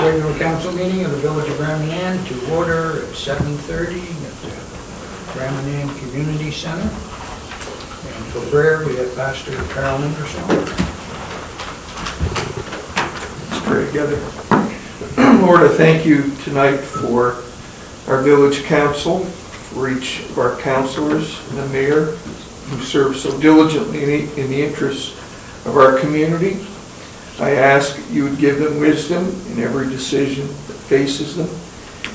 regular council meeting of the Village of Bramanan to order at 7:30 at the Bramanan Community Center. And for prayer, we have Pastor Carol Ingersoll. Let's pray together. Lord, I thank you tonight for our village council, for each of our councilors and the mayor who serve so diligently in the interests of our community. I ask that you would give them wisdom in every decision that faces them.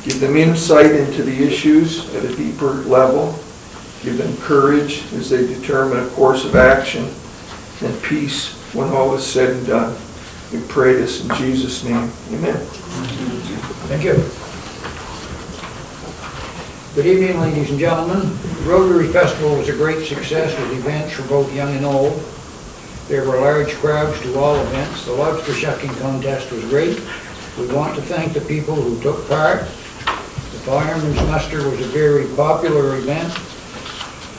Give them insight into the issues at a deeper level. Give them courage as they determine a course of action, and peace when all is said and done. We pray this in Jesus' name. Amen. Thank you. Good evening, ladies and gentlemen. The Rotary Festival was a great success with events for both young and old. There were large crowds to all events. The lobster shucking contest was great. We want to thank the people who took part. The fireman's muster was a very popular event.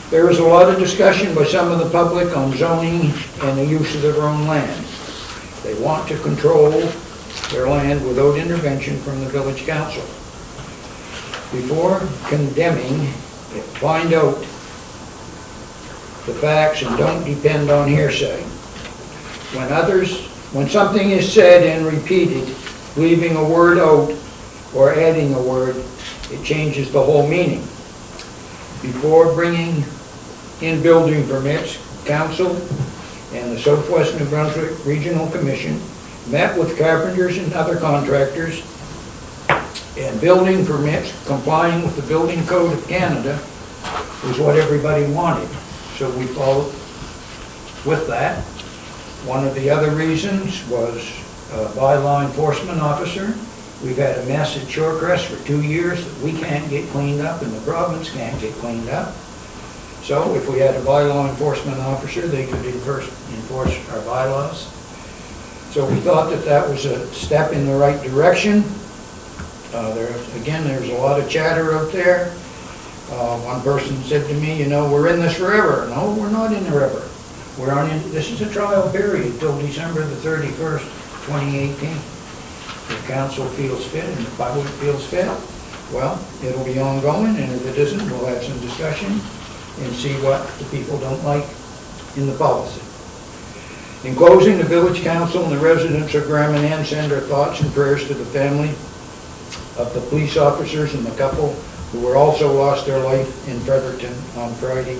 There was a lot of discussion by some of the public on zoning and the use of their own land. They want to control their land without intervention from the village council. Before condemning, find out the facts and don't depend on hearsay. When something is said and repeated, leaving a word out or adding a word, it changes the whole meaning. Before bringing in building permits, council and the Southwest New Brunswick Regional Commission met with carpenters and other contractors, and building permits complying with the Building Code of Canada was what everybody wanted. So we followed with that. One of the other reasons was a bylaw enforcement officer. We've had a mess at Shorecrest for 2 years that we can't get cleaned up and the province can't get cleaned up. So if we had a bylaw enforcement officer, they could enforce our bylaws. So we thought that that was a step in the right direction. There's a lot of chatter out there. One person said to me, you know, we're in this forever. No, we're not in forever. This is a trial period till December the 31st, 2018. If council feels fit and the public feels fit, well, it'll be ongoing, and if it isn't, we'll have some discussion and see what the people don't like in the policy. In closing, the village council and the residents of Bramanan send our thoughts and prayers to the family of the police officers and the couple who were also lost their life in Fredericton on Friday.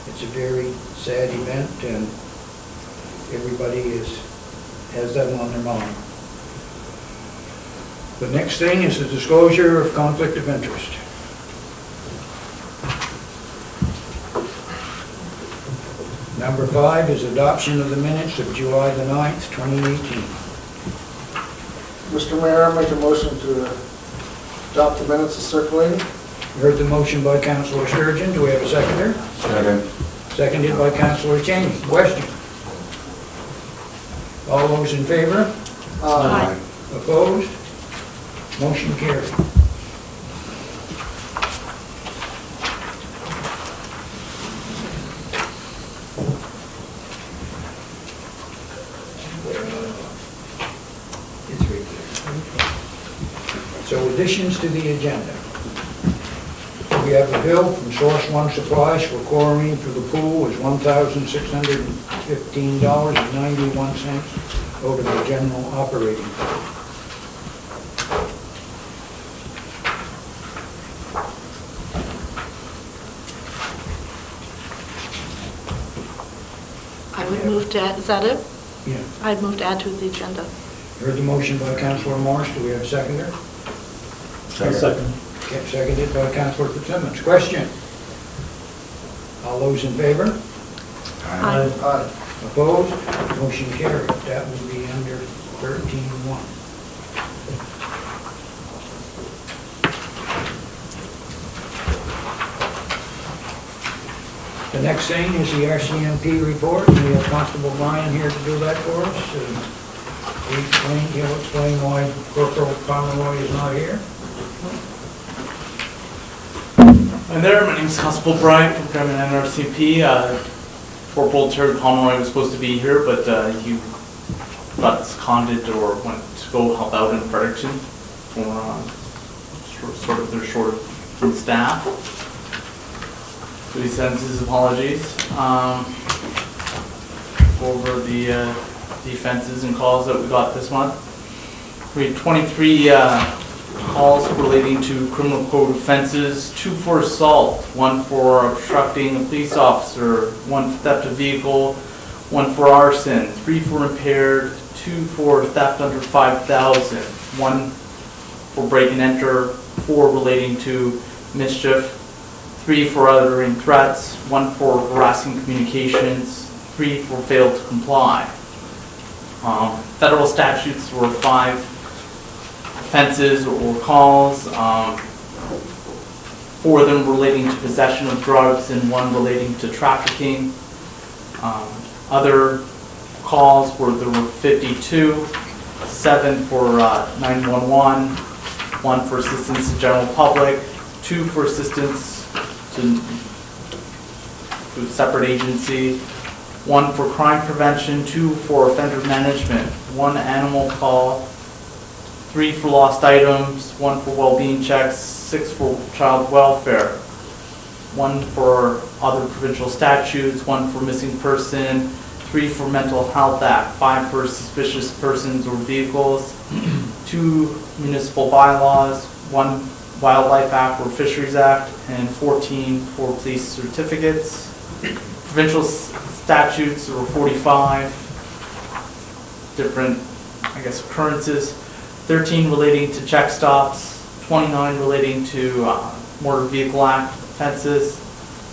It's a very sad event, and everybody has that on their mind. The next thing is the disclosure of conflict of interest. Number 5 is adoption of the minutes of July the 9th, 2018. Mr. Mayor, I make a motion to adopt the minutes as circulated. You heard the motion by Councilor Sturgeon. Do we have a seconder? Second. Seconded by Councilor Cheney. Question? All those in favor? Aye. Opposed? Motion carried. So additions to the agenda. We have a bill from Source One Supplies for chlorine for the pool is $1,615.91 over the general operating fund. I would move to add, is that it? Yeah. I'd move to add to the agenda. Heard the motion by Councilor Morris. Do we have a seconder? Second. Okay, seconded by Councilor Fitzsimmons. Question? All those in favor? Aye. Aye. Opposed? Motion carried. That will be under 13.1. The next thing is the RCMP report. We have Constable Brian here to do that for us. He'll explain why Corporal Pomeroy is not here. Hi there, my name is Constable Brian from Bramanan RCMP. Corporal Terry Pomeroy was supposed to be here, but he got seconded or went go help out in Fredericton for sort of their short from staff. So he sends his apologies. Go over the offenses and calls that we got this month. We had 23 calls relating to criminal code offenses, 2 for assault, 1 for obstructing a police officer, 1 for theft of vehicle, 1 for arson, 3 for impaired, 2 for theft under 5,000, 1 for break and enter, 4 relating to mischief, 3 for uttering threats, 1 for harassing communications, 3 for fail to comply. Federal statutes were 5 offenses or calls, 4 of them relating to possession of drugs and 1 relating to trafficking. Other calls there were 52, 7 for 911, 1 for assistance to general public, 2 for assistance to a separate agency, 1 for crime prevention, 2 for offender management, 1 animal call, 3 for lost items, 1 for well-being checks, 6 for child welfare, 1 for other provincial statutes, 1 for missing person, 3 for mental health act, 5 for suspicious persons or vehicles, 2 municipal bylaws, 1 wildlife act or fisheries act, and 14 for police certificates. Provincial statutes were 45 different, occurrences, 13 relating to check stops, 29 relating to motor vehicle act offenses,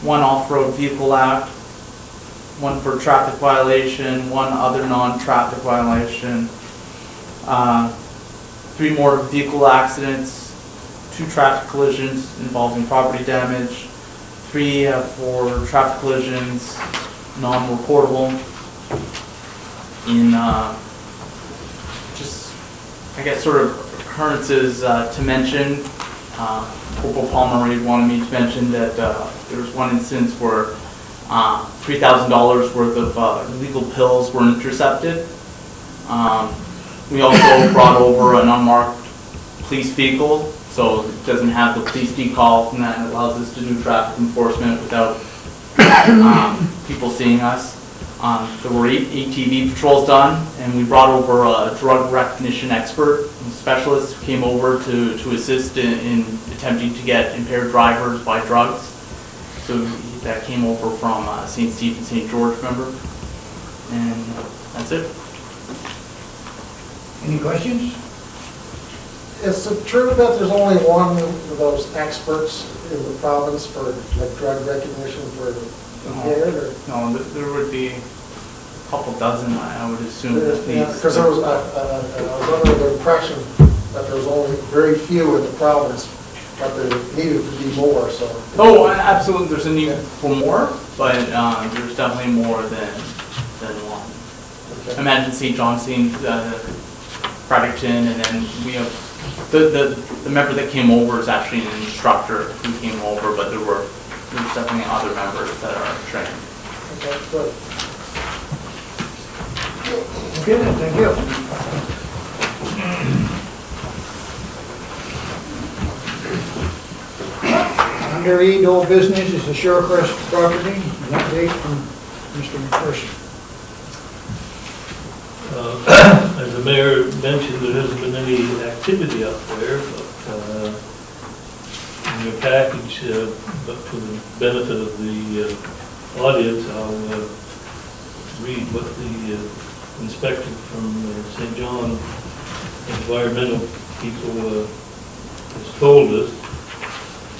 1 off-road vehicle act, 1 for traffic violation, 1 other non-traffic violation, 3 motor vehicle accidents, 2 traffic collisions involving property damage, 3 for traffic collisions non-reportable. In sort of occurrences to mention, Corporal Palmer wanted me to mention that there was 1 instance where $3,000 worth of illegal pills were intercepted. We also brought over an unmarked police vehicle, so it doesn't have the police decal, and that allows us to do traffic enforcement without people seeing us. There were 8 ATV patrols done, and we brought over a drug recognition expert and specialist who came over to assist in attempting to get impaired drivers by drugs. So that came over from St. Steve and St. George, remember? And that's it. Any questions? Is it true that there's only one of those experts in the province for like drug recognition for impaired? Or? No, there would be a couple dozen, I would assume. At least. Because I was under the impression that there was only very few in the province, but there needed to be more. So. Oh, absolutely. There's a need for more, but there's definitely more than one. Okay. Imagine St. John, Fredericton, and then we have the member that came over is actually an instructor who came over, but there's definitely other members that are trained. Okay, good. Okay, then, thank you. Under E, old business is the Surecrest property, an update from Mr. McPherson. As the mayor mentioned, there hasn't been any activity up there, but in your package, but for the benefit of the audience, I'll read what the inspector from St. John environmental people has told us.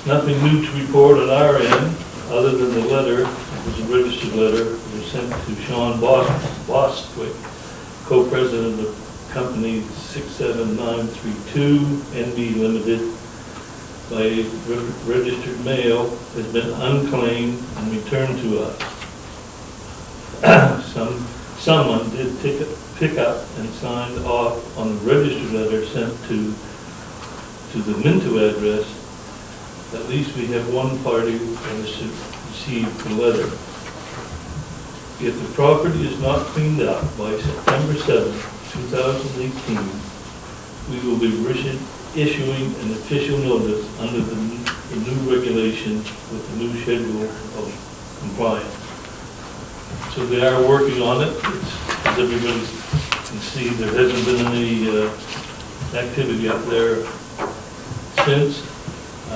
Nothing new to report on our end, other than the letter, it was a registered letter, it was sent to Sean Bostwick, co-president of company 67932, NB Limited, by registered mail, has been unclaimed and returned to us. Someone did pick up and signed off on the registered letter sent to the Minto address. At least we have one party that has received the letter. If the property is not cleaned up by September 7, 2018, we will be issuing an official notice under the new regulation with the new schedule of compliance. So they are working on it. As everybody can see, there hasn't been any activity up there since. I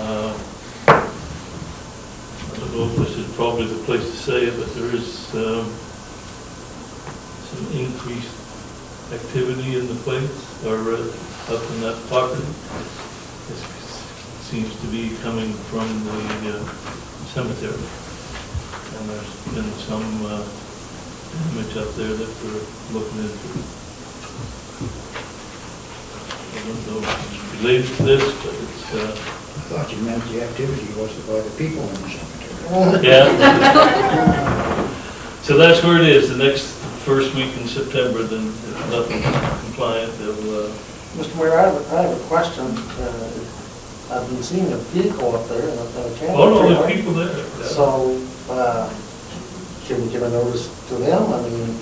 don't know if this is probably the place to say it, but there is some increased activity in the place, or up in that property. This seems to be coming from the cemetery. And there's been some damage up there that we're looking into. I don't know if it's related to this, but it's... I thought you meant the activity was by the people in the cemetery. Yeah. So that's where it is, the next first week in September, then if nothing's compliant, they'll... Mr. Mayor, I have a question. I've been seeing a vehicle up there and a camera. Oh, no, there's people there. Yeah. So, can we give a notice to them? I mean,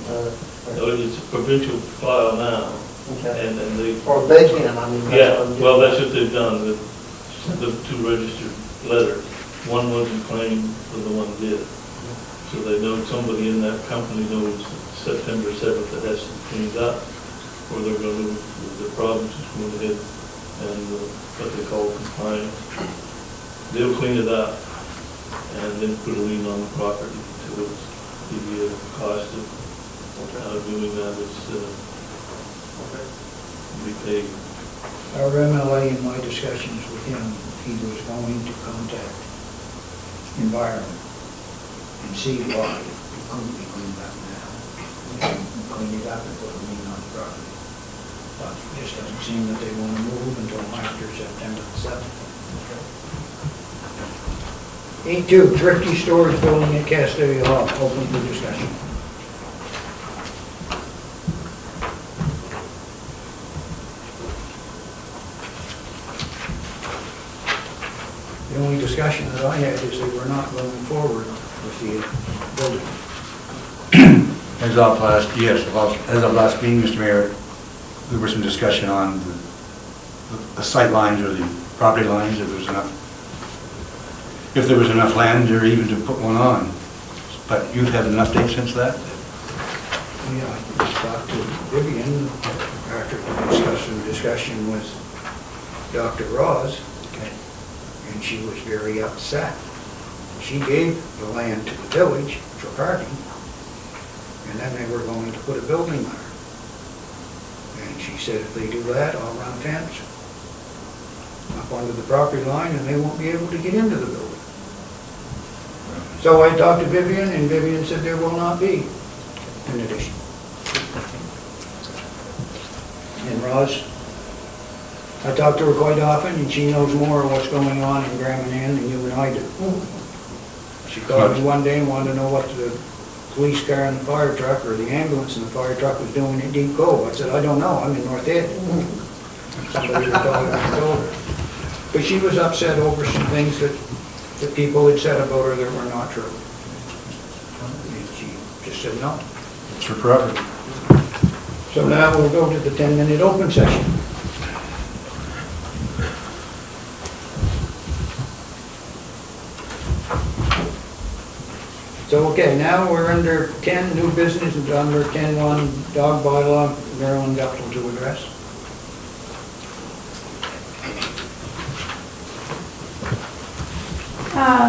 No, it's a provincial file now, okay. and they... Or they can, I mean. Yeah, well, that's what they've done, they've sent them two registered letters. One wasn't claimed, the other one did. So they know, somebody in that company knows September 7th it has to be cleaned up, or they're going to, the province is going ahead and what they call compliance. They'll clean it up and then put a lien on the property to give you a cost of doing that is be paid. Our MLA, in my discussions with him, he was going to contact Environment and see why it couldn't be cleaned up now. Clean it up and put a lien on the property. But it just doesn't seem that they want to move until after September the 7th. 8.2, Thrifty Storage Building at Castelia Hall, open for discussion. The only discussion that I had is that we're not going forward with the building. As of last meeting, Mr. Mayor, there was some discussion on the sight lines or the property lines, if there was enough land or even to put one on. But you've had an update since that? Yeah, I just talked to Vivian after the discussion with Dr. Ross. And she was very upset. She gave the land to the village for parking, and then they were going to put a building there. And she said if they do that, I'll run a fence up onto the property line and they won't be able to get into the building. So I talked to Vivian, and Vivian said there will not be an addition. And Roz, I talk to her quite often, and she knows more of what's going on in Graham than you and I do. She called me one day and wanted to know what the police car and the fire truck, or the ambulance and the fire truck was doing at Deep Cove. I said, I don't know, I'm in North Head. Somebody had told her. But she was upset over some things that people had said about her that were not true. And she just said no. It's her property. So now we'll go to the 10-minute open session. So, okay, now we're under 10, new business, and under 10.1, dog bylaw, Marilyn Guptill to address.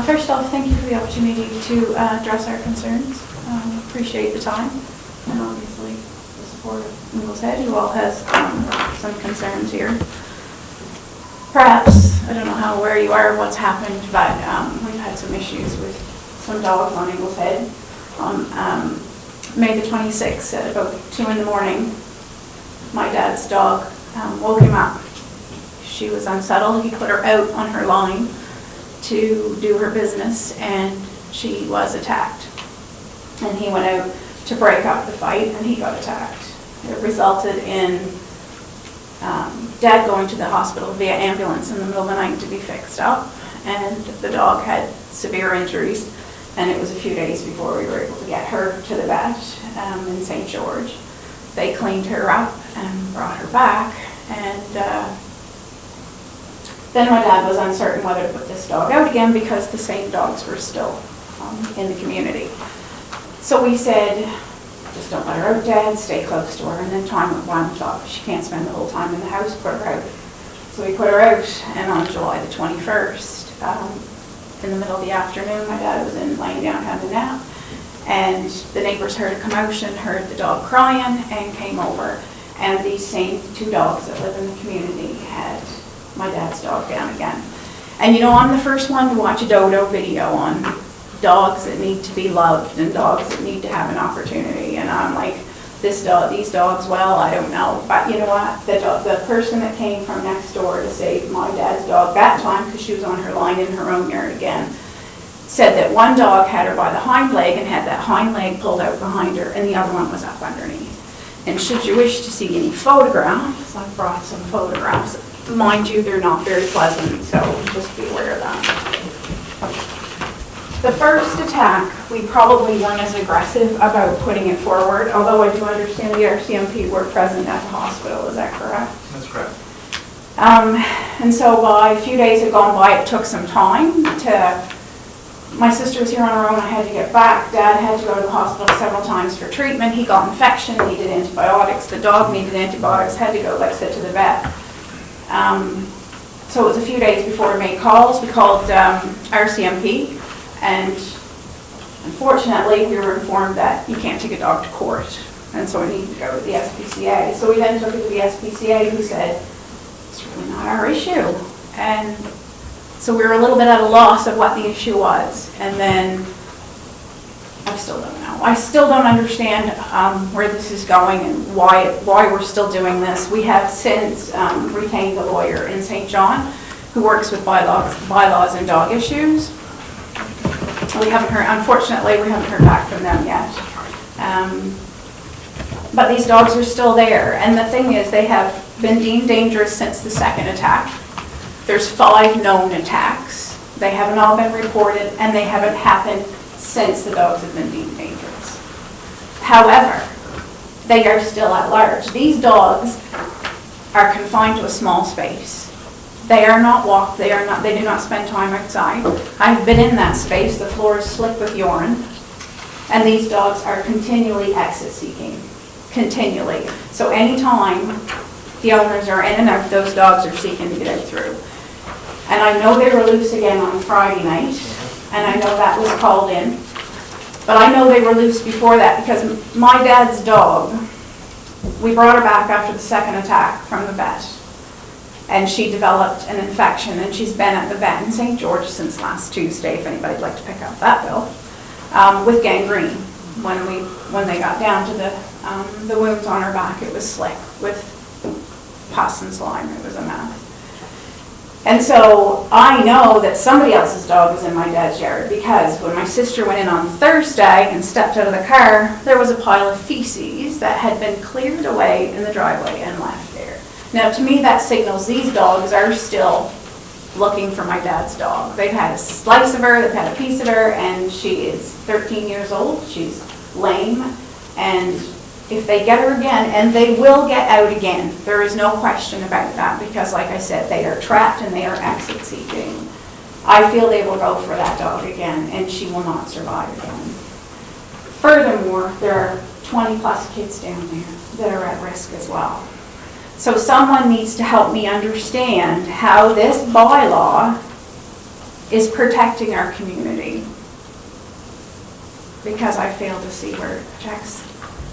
First off, thank you for the opportunity to address our concerns. Appreciate the time, and obviously the support of Ingles Head, who all has some concerns here. Perhaps, I don't know how aware you are of what's happened, but we've had some issues with some dogs on Ingles Head. On May the 26th at about 2 in the morning, my dad's dog woke him up. She was unsettled. He put her out on her line to do her business, and she was attacked. And he went out to break up the fight, and he got attacked. It resulted in Dad going to the hospital via ambulance in the middle of the night to be fixed up, and the dog had severe injuries, and it was a few days before we were able to get her to the vet in St. George. They cleaned her up and brought her back, and then my dad was uncertain whether to put this dog out again because the same dogs were still in the community. So we said, just don't let her out, Dad, stay close to her. And then time went by and thought, she can't spend the whole time in the house, put her out. So we put her out, and on July the 21st, in the middle of the afternoon, my dad was laying down having a nap, and the neighbors heard a commotion, heard the dog crying, and came over. And these same two dogs that live in the community had my dad's dog down again. And you know, I'm the first one to watch a dodo video on dogs that need to be loved and dogs that need to have an opportunity. And I'm like, these dogs, well, I don't know. But you know what? The person that came from next door to save my dad's dog that time, because she was on her line in her own yard again, said that one dog had her by the hind leg and had that hind leg pulled out behind her, and the other one was up underneath. And should you wish to see any photographs, I've brought some photographs. Mind you, they're not very pleasant, so just be aware of that. The first attack, we probably weren't as aggressive about putting it forward, although I do understand the RCMP were present at the hospital, is that correct? That's correct. And so by a few days had gone by, it took some time to, my sister was here on her own, I had to get back. Dad had to go to the hospital several times for treatment. He got infection, needed antibiotics. The dog needed antibiotics, had to go, like I said, to the vet. So it was a few days before we made calls. We called RCMP, and unfortunately we were informed that you can't take a dog to court, and so it needed to go to the SPCA. So we then took it to the SPCA, who said, it's really not our issue. And so we were a little bit at a loss of what the issue was. And then I still don't know. I still don't understand where this is going and why we're still doing this. We have since retained a lawyer in St. John who works with bylaws and dog issues. We haven't heard, unfortunately, we haven't heard back from them yet. But these dogs are still there. And the thing is, they have been deemed dangerous since the second attack. There's 5 known attacks. They haven't all been reported, and they haven't happened since the dogs have been deemed dangerous. However, they are still at large. These dogs are confined to a small space. They are not walked, they do not spend time outside. I've been in that space, the floor is slick with urine, and these dogs are continually exit seeking, continually. So anytime the owners are in and out, those dogs are seeking to get out through. And I know they were loose again on Friday night, and I know that was called in. But I know they were loose before that because my dad's dog, we brought her back after the second attack from the vet. And she developed an infection, and she's been at the vet in St. George since last Tuesday, if anybody'd like to pick up that bill, with gangrene. When they got down to the wounds on her back, it was slick with pus and slime. It was a mess. And so I know that somebody else's dog is in my dad's yard because when my sister went in on Thursday and stepped out of the car, there was a pile of feces that had been cleared away in the driveway and left there. Now to me that signals these dogs are still looking for my dad's dog. They've had a slice of her, they've had a piece of her, and she is 13 years old. She's lame, and if they get her again, and they will get out again, there is no question about that, because like I said, they are trapped and they are exit seeking. I feel they will go for that dog again, and she will not survive again. Furthermore, there are 20 plus kids down there that are at risk as well. So someone needs to help me understand how this bylaw is protecting our community, because I fail to see where it protects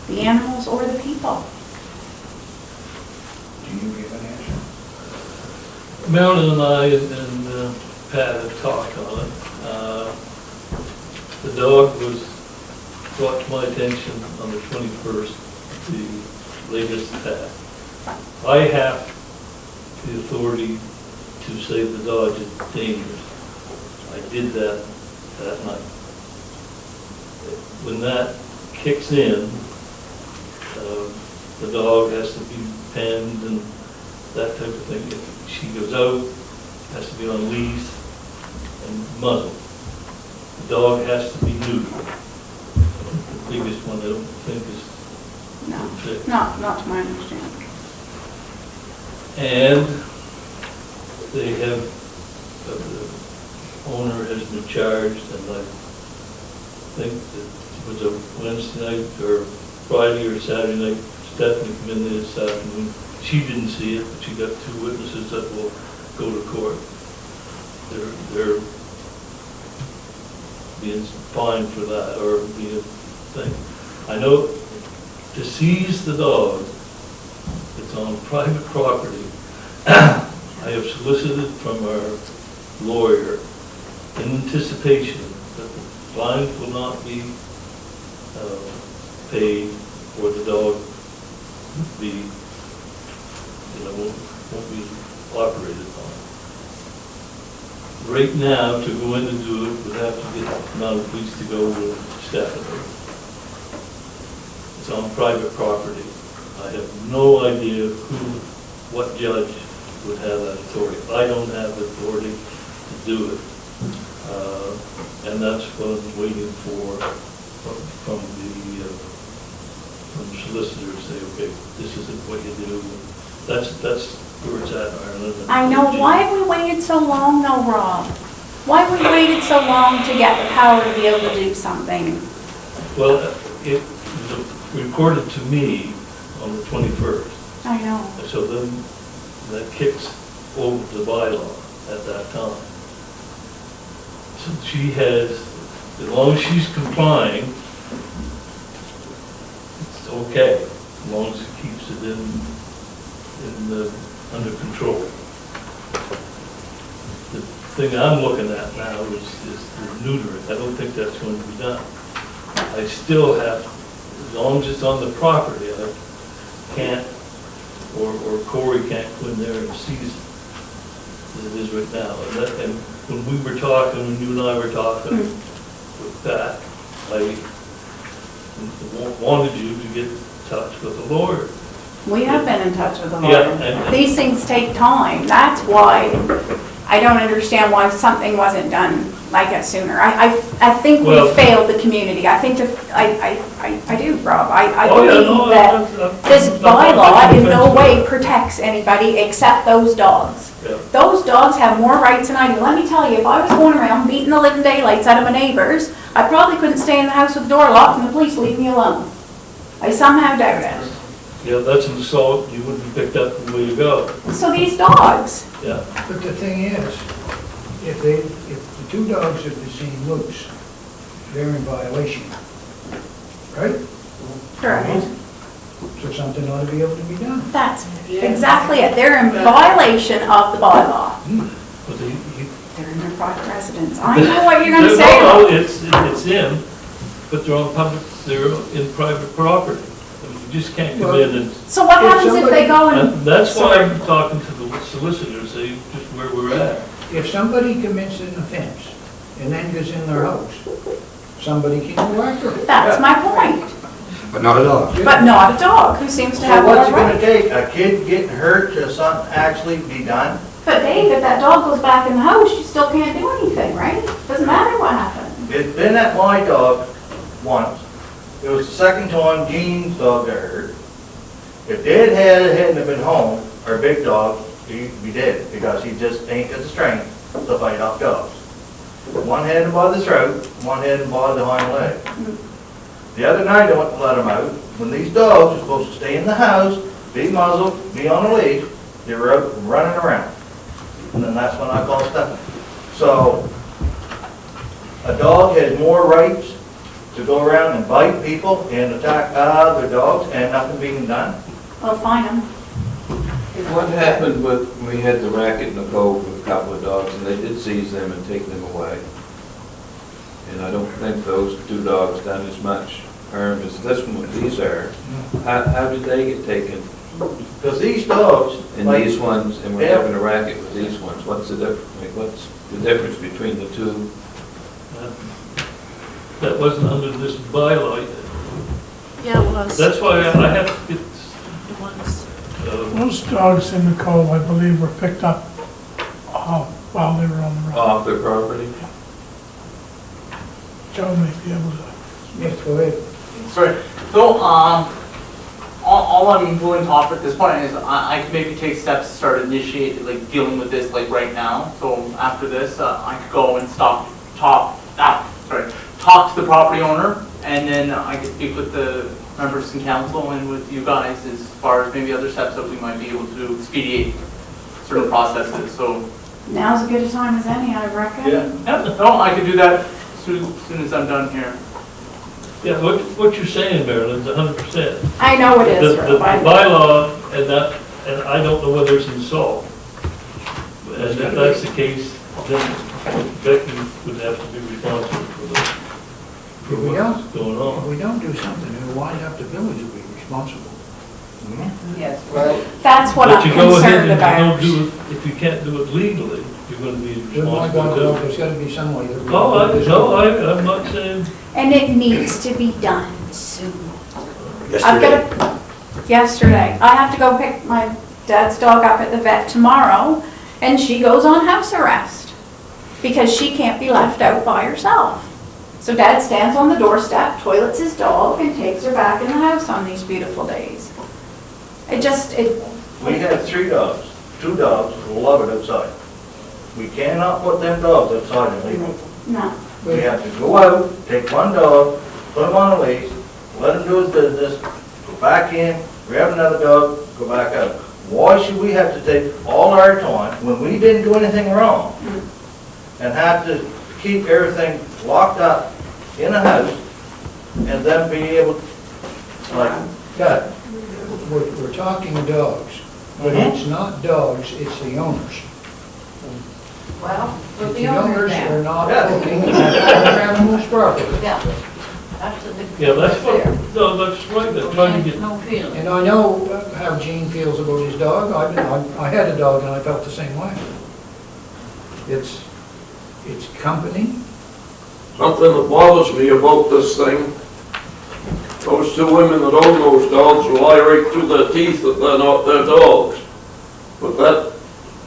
the animals or the people. Do you give an answer? Marilyn and I and Pat have talked on it. The dog was brought to my attention on the 21st, the latest attack. I have the authority to say the dog is dangerous. I did that night. When that kicks in, the dog has to be penned and that type of thing. If she goes out, has to be on leash and muzzled. The dog has to be neutered. The biggest one I don't think is No, fixed. not to my understanding. And they have, the owner has been charged, and I think that it was a Wednesday night or Friday or Saturday night, Stephanie came in there this afternoon. She didn't see it, but she got 2 witnesses that will go to court. They're being fined for that, or being thing. I know to seize the dog, it's on private property. I have solicited from our lawyer in anticipation that the fines will not be paid, or the dog be, won't be operated on. Right now, to go in and do it, we'd have to get Mounted Police to go with Stephanie. It's on private property. I have no idea what judge would have that authority. I don't have the authority to do it. And that's what I'm waiting for from the solicitor to say, okay, this isn't what you do. That's where it's at in Ireland. I know. Why have we waited so long though, Rob? Why have we waited so long to get the power to be able to do something? Well, it was reported to me on the 21st. I know. So then that kicks over the bylaw at that time. So she has, as long as she's complying, it's okay, as long as it keeps it under control. The thing I'm looking at now is the neutering. I don't think that's going to be done. I still have, as long as it's on the property, I can't, or Corey can't go in there and seize it as it is right now. And when we were talking, when you and I were talking with that, I wanted you to get in touch with the lawyer. We have been in touch with the Yeah, lawyer. and- These things take time. That's why I don't understand why something wasn't done like it sooner. I think we Well- failed the community. I think I do, Rob. I Oh, yeah, believe no, that this I'm not bylaw taking in no offense to way it. protects anybody except those dogs. Yeah. Those dogs have more rights than I do. Let me tell you, if I was going around beating the living daylights out of my neighbors, I probably couldn't stay in the house with the door locked and the police leave me alone. I somehow doubt it. Yeah, that's an assault, you wouldn't be picked up and way to go. So these dogs, Yeah. But the thing is, if the 2 dogs have been seen loose, they're in violation, right? correct. So something ought to be able to be done. That's exactly it. They're in violation of the bylaw. But They're in their private residence. I know what you're gonna say. No, it's in, but they're on public, they're in private property. I mean, you just can't come in and, So what happens if they go and, and that's why I'm talking to the solicitor, say just where we're at. If somebody commits an offense and then goes in their house, somebody can go after it. that's my point. But not a dog. But not a dog who seems to have So more what's it gonna rights. take, a kid getting hurt to something actually be done? But Dave, if that dog goes back in the house, you still can't do anything, right? Doesn't matter what happened. It's been at my dog once. It was the second time Gene's dog got hurt. If Dad hadn't have been home, our big dog, he'd be dead, because he just ain't got the strength to fight off dogs. One had him by the throat, one had him by the hind leg. The other night I went to let him out. When these dogs are supposed to stay in the house, be muzzled, be on a leash, they were out running around. And then that's when I called Stephanie. So, a dog has more rights to go around and bite people and attack other dogs and nothing being done. Well, fine them. What happened with, we had the racket in the cove with a couple of dogs, and they did seize them and take them away. And I don't think those 2 dogs done as much harm as this one, these are. How did they get taken? Because these dogs, And like, these ones, and we're having a racket with these ones, what's the difference between the 2? That wasn't under this bylaw yet. Yeah, it was. That's why I have to get, It was. Those dogs in the cove, I believe, were picked up while they were on the road. Off their property? Joe may be able to. Yes, go ahead. Sorry. So, all I'm willing to offer at this point is I could maybe take steps to start initiate, like, dealing with this, like, right now. So after this, I could go and talk to the property owner, and then I could speak with the members in council and with you guys as far as maybe other steps that we might be able to expedite certain processes, so. Now's as good a time as any, I reckon. Yeah, no, I could do that as soon as I'm done here. Yeah, what you're saying, Marilyn's 100%. I know it is, The Rob. bylaw, and I don't know whether it's in salt. And if that's the case, then Becky would have to be responsible for If we what's don't, going if on. we don't do something, it'll wind up the village will be responsible. Yes. Well, That's what But I'm you go ahead concerned and about. you don't do it, if you can't do it legally, you're gonna be There's not gonna responsible go, too. there's gotta be some way that we. No, I'm not saying, And it needs to be done soon. I've Yesterday. got yesterday. I have to go pick my dad's dog up at the vet tomorrow, and she goes on house arrest because she can't be left out by herself. So Dad stands on the doorstep, toilets his dog, and takes her back in the house on these beautiful days. We have 3 dogs, 2 dogs who love it outside. We cannot put them dogs outside illegally. No. We have to go out, take one dog, put him on a leash, let him do his business, go back in, grab another dog, go back out. Why should we have to take all our time when we didn't do anything wrong and have to keep everything locked up in a house and then be able, like, But we're talking dogs, but it's not dogs, it's the owners. Well, If the owners are not Yeah. looking at other animals properly. Yeah. That's the big. yeah, that's what, no, that's right, they're trying to get, No feeling. And I know how Gene feels about his dog. I had a dog and I felt the same way. It's company. Something that bothers me about this thing, those 2 women that own those dogs will lie right through their teeth that they're not their dogs. But that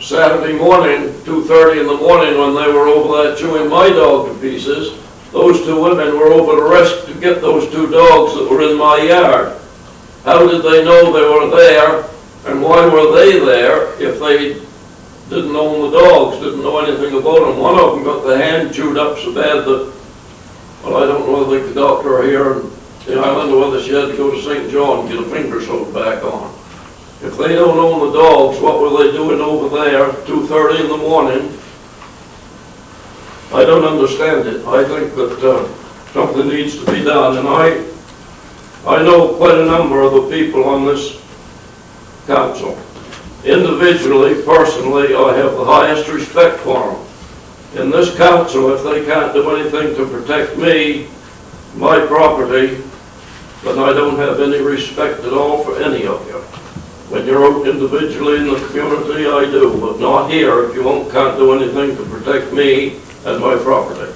Saturday morning, 2:30 in the morning, when they were over there chewing my dog to pieces, those 2 women were over to risk to get those 2 dogs that were in my yard. How did they know they were there, and why were they there if they didn't own the dogs, didn't know anything about them? One of them got the hand chewed up so bad that, well, I don't know whether the doctor here in the island or whether she had to go to St. John and get a finger sewed back on. If they don't own the dogs, what were they doing over there 2:30 in the morning? I don't understand it. I think that something needs to be done, and I know quite a number of the people on this council. Individually, personally, I have the highest respect for them. In this council, if they can't do anything to protect me, my property, then I don't have any respect at all for any of you. When you're out individually in the community, I do, but not here if you can't do anything to protect me and my property.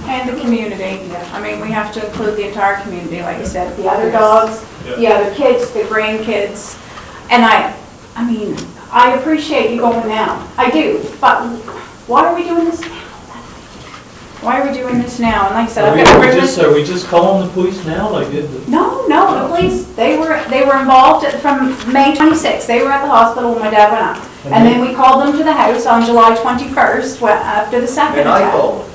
And the community. I mean, we have to include the entire community, like you said, the other dogs, the other kids, the grandkids. And I mean, I appreciate you going now. I do. But why are we doing this now? Why are we doing this now? And like I said, I've got a are we just calling the police now, like it? No, the police, they were involved from May 26th. They were at the hospital when my dad went up. And then we called them to the house on July 21st after the second and I attack. called.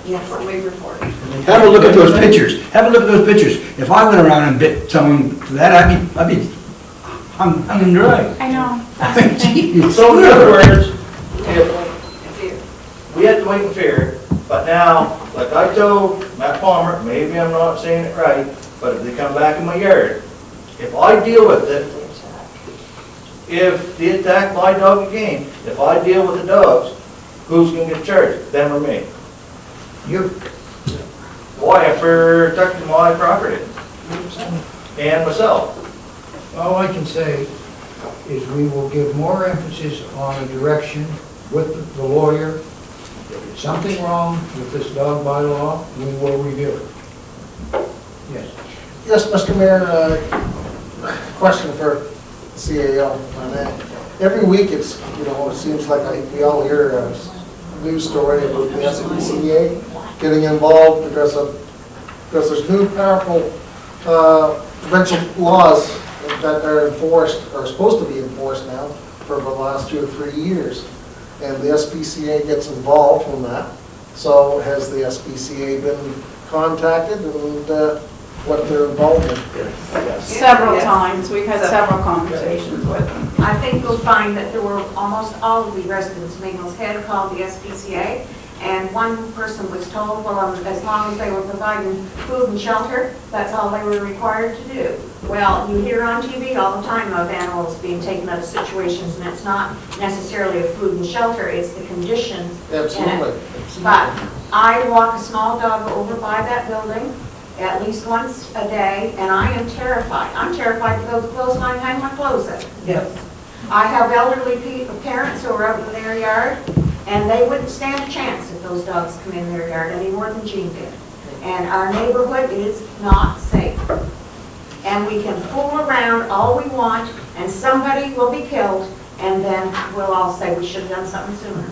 Yes, we reported. Have a look at those pictures. Have a look at those pictures. If I went around and bit someone for that, I'd be hung and dry. I know, that's the thing. Jeez. So in other words, if we had to wait in fear, but now, like I told Matt Palmer, maybe I'm not saying it right, but if they come back in my yard, if I deal with it, if they attack my dog again, if I deal with the dogs, who's gonna get charged, them or me? You, Why, I'm protecting my property and myself. all I can say is we will give more emphasis on a direction with the lawyer. If there's something wrong with this dog bylaw, we will review it. Yes. Yes, Mr. Mayor, question for CAO on that. Every week it's, it seems like we all hear a news story about the SPCA getting involved because there's new powerful provincial laws that are enforced, are supposed to be enforced now for the last 2 or 3 years. And the SPCA gets involved in that. So has the SPCA been contacted and what their involvement? Several Yes. times, we've had several conversations with them. I think you'll find that there were almost all of the residents of Maples Head called the SPCA, and one person was told, well, as long as they were providing food and shelter, that's all they were required to do. Well, you hear on TV all the time of animals being taken out of situations, and it's not necessarily a food and shelter, it's the conditions. Absolutely. But I walk a small dog over by that building at least once a day, and I am terrified. I'm terrified to go to the clothesline and hang my clothes up. Yes. I have elderly parents who are out in their yard, and they wouldn't stand a chance if those dogs come in their yard any more than Jean did. And our neighborhood is not safe. And we can fool around all we want, and somebody will be killed, and then we'll all say we should have done something sooner.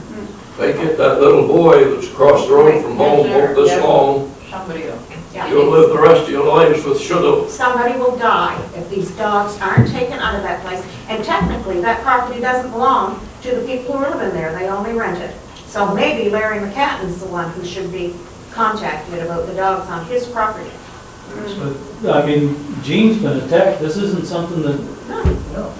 They get that little boy that's across the road from home, about this long, Somebody else. you'll live the rest of your lives with shoulda. Somebody will die if these dogs aren't taken out of that place. And technically, that property doesn't belong to the people who are living there, they only rent it. So maybe Larry McCatton's the one who should be contacted about the dogs on his property. But, I mean, Gene's been attacked, this isn't something that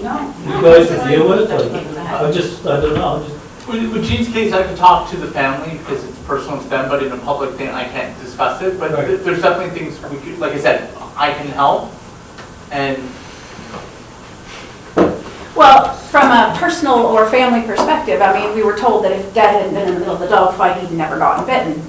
No. you guys would deal with, like, I don't know, With Gene's case, I could talk to the family because it's personal to them, but in a public thing, I can't discuss it. But Right. there's definitely things we could, like I said, I can help. And Well, from a personal or family perspective, I mean, we were told that if Dad hadn't been in the middle of the dog fight, he'd never gotten bitten.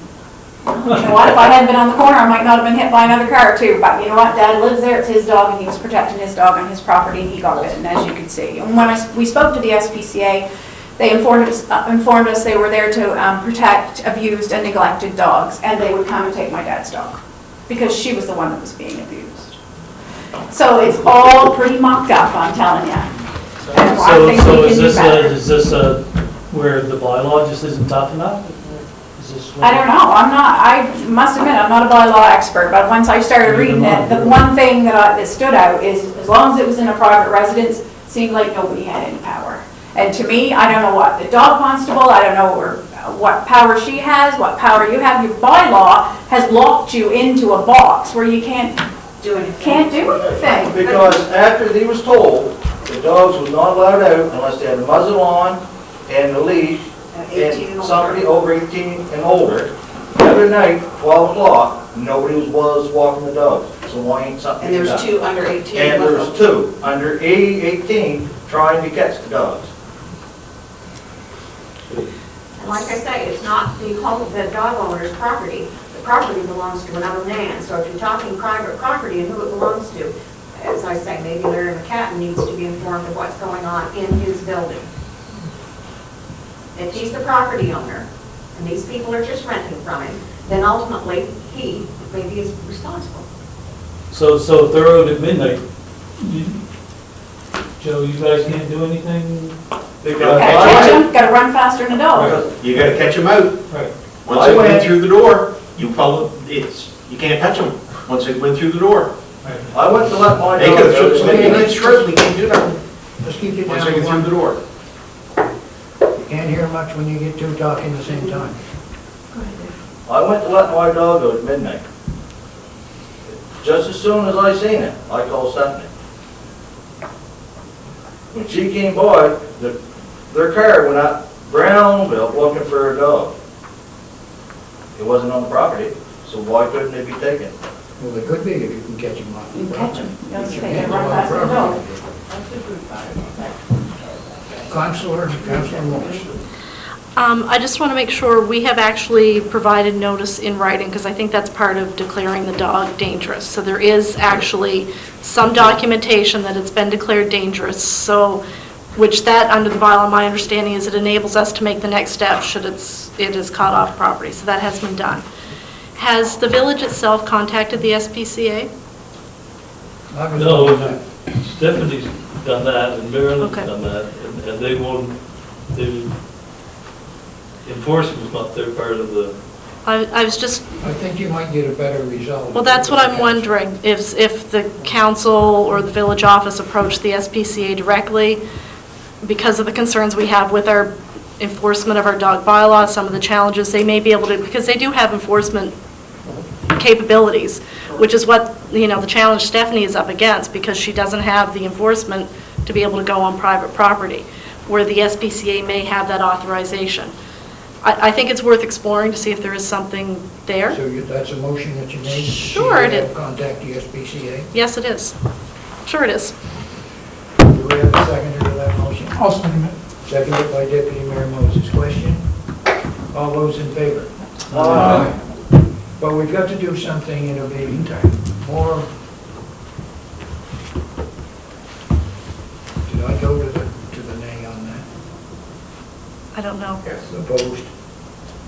You know what, if I hadn't been on the corner, I might not have been hit by another car too, but you know what, Dad lives there, it's his dog, and he was protecting his dog on his property, and he got bitten, as you can see. And when we spoke to the SPCA, they informed us they were there to protect abused and neglected dogs, and they would come and take my dad's dog, because she was the one that was being abused. So it's all pretty mucked up, I'm telling you. And I so, think so we is can do this, better. is this, where the bylaw just isn't tough enough? Is this what- I don't know, I must admit, I'm not a bylaw expert, but once I started reading it, the one thing that stood out is, as long as it was in a private residence, it seemed like nobody had any power. And to me, I don't know what the dog constable, I don't know what power she has, what power you have. Your bylaw has locked you into a box where you can't Do anything. do anything. Because after he was told, the dogs was not allowed out unless they had a muzzle on and a leash, At 18 and and somebody older. over 18 and older. The other night, 12 o'clock, nobody was walking the dogs, so why ain't something And done? there's 2 under 18. And with there's them. 2 under 18 trying to catch the dogs. And like I say, it's not the dog owner's property. The property belongs to another man. So if you're talking private property and who it belongs to, as I say, maybe Larry McCatton needs to be informed of what's going on in his building. If he's the property owner, and these people are just renting from him, then ultimately, he maybe is responsible. So if they're out at midnight, Joe, you guys can't do anything? They Gotta catch 'em, gotta run faster than a dog. You gotta catch them out. Right. Once they went through the door, you can't touch them once they went through the door. I went to let my They dog could have out. took them in nice strips, we can't do nothing Just keep it once down they to get through the one. door. You can't hear much when you get 2 talking at the same time. I went to let my dog out at midnight. Just as soon as I seen it, I called Stephanie. When she came by, their car went up Brownville looking for a dog. It wasn't on the property, so why couldn't it be taken? Well, they could be if you can catch them off. You can catch 'em. You Get just your take it hands right on past the property. dog. Counselor Morse. I just want to make sure we have actually provided notice in writing, because I think that's part of declaring the dog dangerous. So there is actually some documentation that it's been declared dangerous, so, which that, under the bylaw, my understanding is it enables us to make the next step should it is caught off property. So that has been done. Has the village itself contacted the SPCA? No, Stephanie's done that, and Marilyn's Okay. done that, and they won't, enforcement's not their part of the I was just, I think you might get a better result. well, that's what I'm wondering, if the council or the village office approached the SPCA directly, because of the concerns we have with our enforcement of our dog bylaw, some of the challenges, they may be able to, because they do have enforcement capabilities, which is what, the challenge Stephanie is up against, because she doesn't have the enforcement to be able to go on private property, where the SPCA may have that authorization. I think it's worth exploring to see if there is something there. So that's a motion that you made? Sure, it is. Contact the SPCA? Yes, it is. Sure it is. Do we have a seconder to that motion? I'll second it. Seconded by Deputy Mayor Moses. Question? All those in favor? But we've got to do something, it'll be more... Did I go to the nay on that? I don't know. Opposed?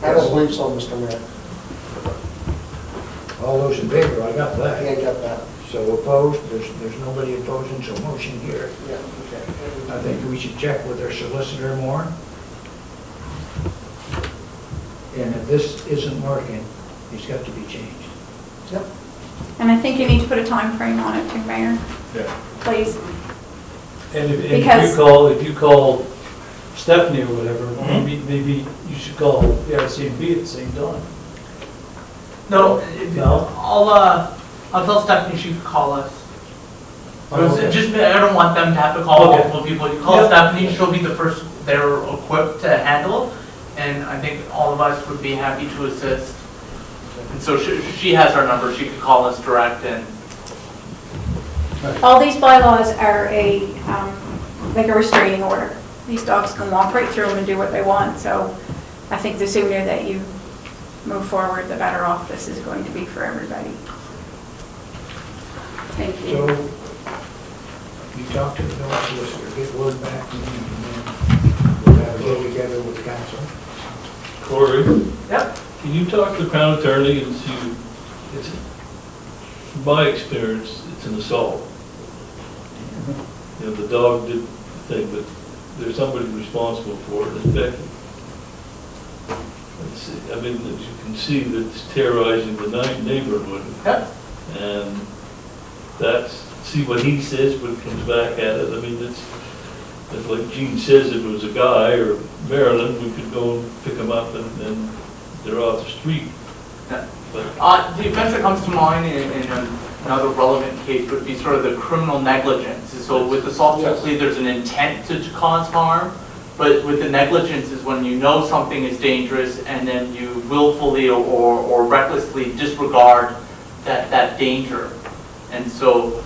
I don't believe so, Mr. Mayor. All those in favor, I got I that. think I got that. So opposed, there's nobody opposing, so motion here. Yeah, okay. I think we should check with our solicitor more. And if this isn't working, it's got to be changed. Yep. And I think you need to put a time frame on it too, Mayor, Yeah. please. And if Because- you call Stephanie or whatever, maybe you should call the RCMP at the same time. No, No? I'll tell Stephanie she could call us. Okay. Just, I don't want them to have to call Okay. multiple people. You call Yep. Stephanie, she'll be the first, they're equipped to handle, and I think all of us would be happy to assist. And so she has our number, she could call us direct and. All these bylaws are like a restraining order. These dogs can walk right through them and do what they want, so I think the sooner that you move forward, the better off this is going to be for everybody. Thank So, you. you talk to the village solicitor, get word back to me, and then we'll have to go together with council. Corey, Yep. can you talk to the Crown Attorney and see, from my experience, it's an assault. The dog did the thing, but there's somebody responsible for it, it's Becky. I mean, as you can see, that's terrorizing the neighborhood. Yep. And that's, see what he says when it comes back at it. I mean, it's like Gene says, if it was a guy or Maryland, we could go and pick them up and they're off the street. Yeah. But The offense that comes to mind in another relevant case would be sort of the criminal negligence. So with assault, typically there's an intent to cause harm, but with the negligence is when you know something is dangerous and then you willfully or recklessly disregard that danger. And so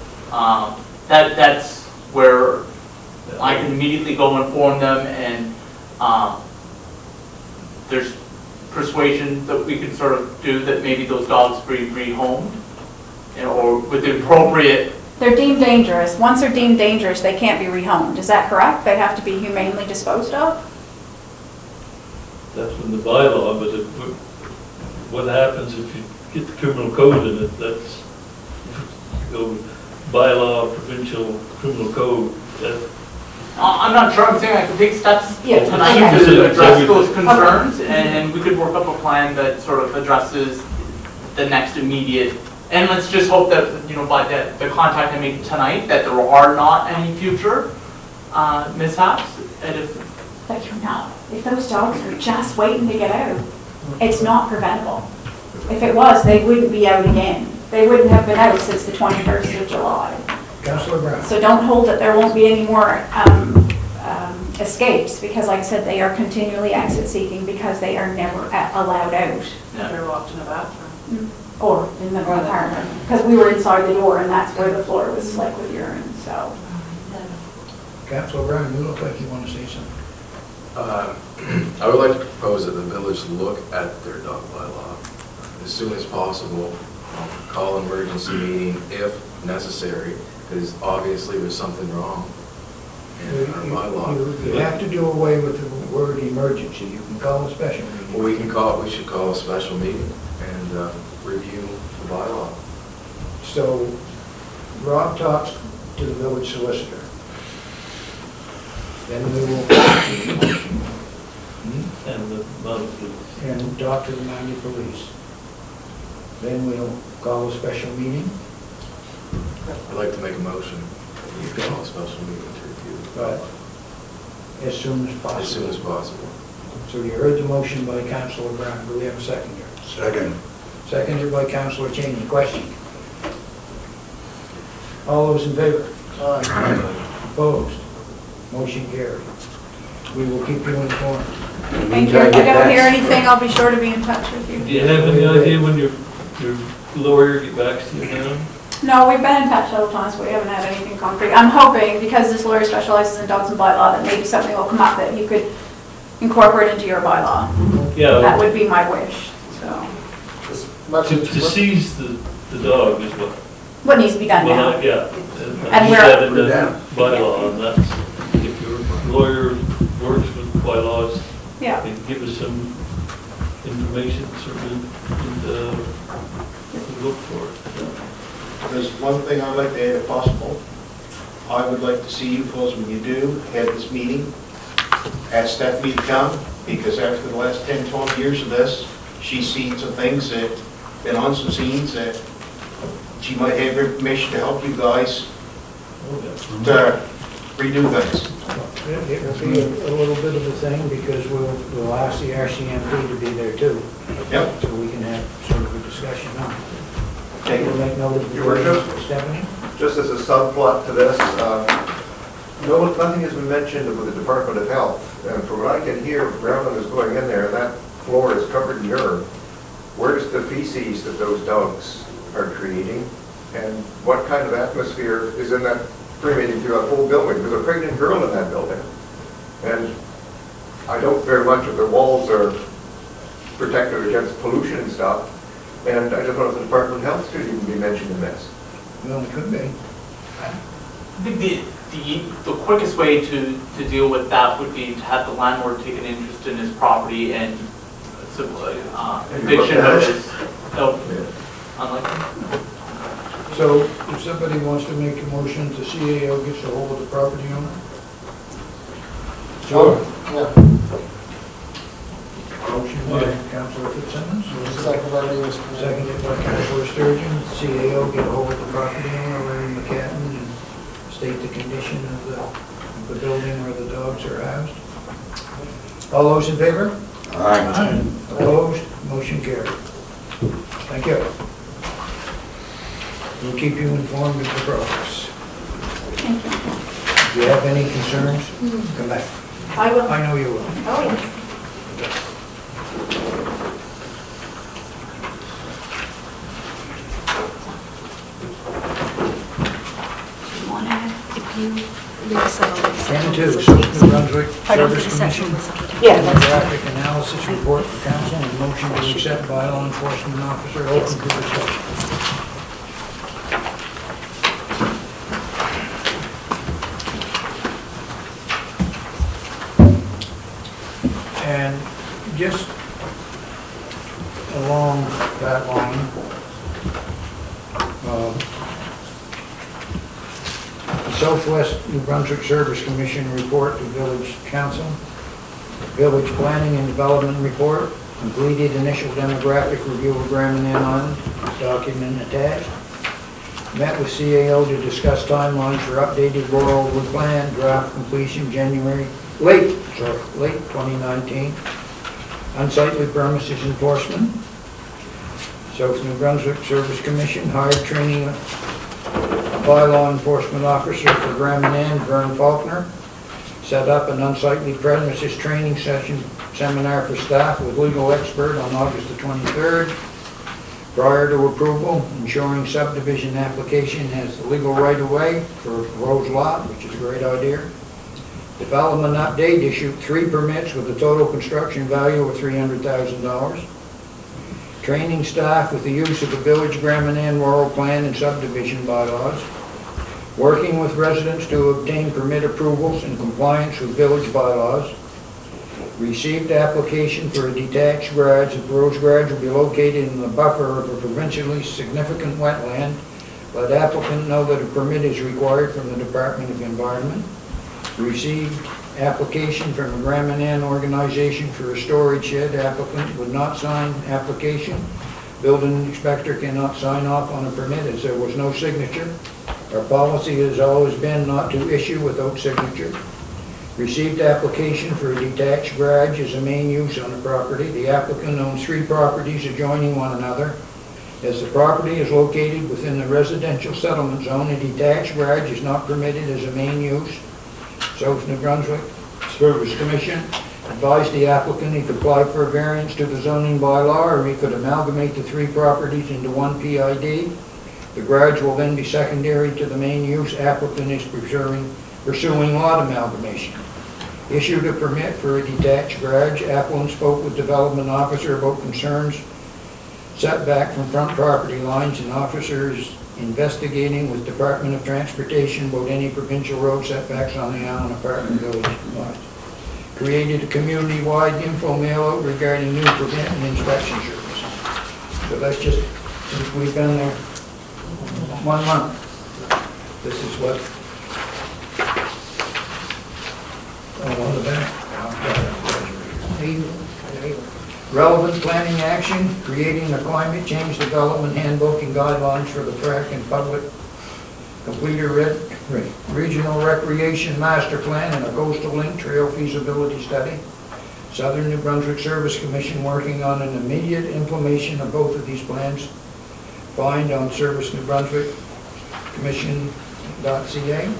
that's where I can immediately go inform them, and there's persuasion that we can sort of do that maybe those dogs be rehomed, or with the appropriate. They're deemed dangerous. Once they're deemed dangerous, they can't be rehomed. Is that correct? They have to be humanely disposed of? that's in the bylaw, but what happens if you get the criminal code in it? That's, go bylaw, provincial criminal code, that I'm not sure, I'm saying I can take steps Yeah, tonight okay. to address those concerns, and we could work up a plan that sort of addresses the next immediate, and let's just hope that, by the contact I make tonight, that there are not any future mishaps, and if. But you're not. If those dogs are just waiting to get out, it's not preventable. If it was, they wouldn't be out again. They wouldn't have been out since the 21st of July. Councillor Brown. So don't hold that there won't be any more escapes, because like I said, they are continually exit seeking because they are never allowed out. They're locked in a bathroom. Or in the apartment, because we were inside the door and that's where the floor was slick with urine, so. Councillor Brown, you look like you want to say something. I would like to propose that the village look at their dog bylaw as soon as possible, call an emergency meeting if necessary, because obviously there's something wrong in our bylaw. You have to do away with the word emergency. You can call a special meeting. Well, we should call a special meeting and review the bylaw. So Rob talks to the village solicitor. Then we will. and the monthly. and talk to the Miami police. Then we'll call a special meeting. I'd like to make a motion. You can call a special meeting to review. But as soon as possible. As soon as possible. So you heard the motion by Councilor Brown. Do we have a seconder? Second. Seconded by Councilor Cheney. Question? All those in favor? Opposed? Motion carried. We will keep you informed. Thank you. If I don't hear anything, I'll be sure to be in touch with you. Do you have any idea when your lawyer get back to you now? No, we've been in touch several times, but we haven't had anything concrete. I'm hoping, because this lawyer specializes in dogs and bylaw, that maybe something will come up that you could incorporate into your bylaw. Yeah. That would be my wish, so. To seize the dog is What needs to be done now? Yeah. And you we're- said in the bylaw, and that's, if your lawyer works with bylaws, Yeah. they give us some information, certainly, and look for it. There's one thing I'd like to add if possible. I would like to see you folks, when you do have this meeting, ask Stephanie to come, because after the last 10, 12 years of this, she's seen some things that, been on some scenes that she might have information to help you guys to redo things. It will be a little bit of a thing because we'll ask the RCMP to be there too. Yep. So we can have sort of a discussion on it. Thank you. We'll make note of the Your Worship? Stephanie? Just as a subplot to this, nothing has been mentioned with the Department of Health, and from what I can hear, Brown is going in there, and that floor is covered in urine. Where's the feces that those dogs are creating, and what kind of atmosphere is in that permeating through that whole building? There's a pregnant girl in that building, and I don't very much of the walls are protected against pollution and stuff, and I just wonder if the Department of Health should even be mentioned in this. Well, it could be. I think the quickest way to deal with that would be to have the landlord take an interest in his property and eviction notice. Unlikely. So if somebody wants to make a motion, the CAO gets a hold of the property owner? Sure. Yeah. Motion by Councilor Fitzsimmons. Second by me, Mr. Mayor. Seconded by Councilor Sturgeon. CAO get a hold of the property owner, Larry McCatton, and state the condition of the building where the dogs are housed. All those in favor? Aye. Opposed? Motion carried. Thank you. We'll keep you informed of the progress. Thank you. If you have any concerns, come back. I will. I know you will. Oh, yes. If you leave settlements. And two, New Brunswick Pardon, Service for the section Commission. was- Yeah, that's Demographic analysis report for council and motion to accept by law enforcement officer open to discussion. And just along that line, Southwest New Brunswick Service Commission report to Village Council. Village Planning and Development report, completed initial demographic review of Grand Manan Island, document attached. Met with CAO to discuss timelines for updated rural wood plan, draft completion late 2019. Unsightly premises enforcement. South New Brunswick Service Commission hired training by law enforcement officer for Grand Manan, Vern Faulkner. Set up an unsightly premises training seminar for staff with legal expert on August the 23rd. Prior to approval, ensuring subdivision application has the legal right-of-way for Rose Lot, which is a great idea. Development update, issued 3 permits with a total construction value of $300,000. Training staff with the use of the Village Grand Manan Rural Plan and subdivision bylaws. Working with residents to obtain permit approvals in compliance with village bylaws. Received application for a detached garage. The proposed garage will be located in the buffer of a provincially significant wetland. Let applicant know that a permit is required from the Department of Environment. Received application from a Gramanan organization for a storage shed. Applicant would not sign application. Building inspector cannot sign off on a permit as there was no signature. Our policy has always been not to issue without signature. Received application for a detached garage as a main use on the property. The applicant owns 3 properties adjoining one another. As the property is located within the residential settlement zone, a detached garage is not permitted as a main use. South New Brunswick Service Commission advised the applicant he could apply for a variance to the zoning bylaw, or he could amalgamate the 3 properties into one PID. The garage will then be secondary to the main use. Applicant is pursuing lot amalgamation. Issued a permit for a detached garage. Applicant spoke with development officer about concerns setback from front property lines, and officers investigating with Department of Transportation about any provincial road setbacks on the Island Apartment Village lines. Created a community-wide info mail-out regarding new permit and inspection services. So that's just, since we've been there 1 month, this is what, on the back. Relevant planning action, creating a climate change development handbook and guidelines for the track and public. Complete a regional recreation master plan and a coastal link trail feasibility study. Southern New Brunswick Service Commission working on an immediate implementation of both of these plans. Find on Service New Brunswick Commission.ca.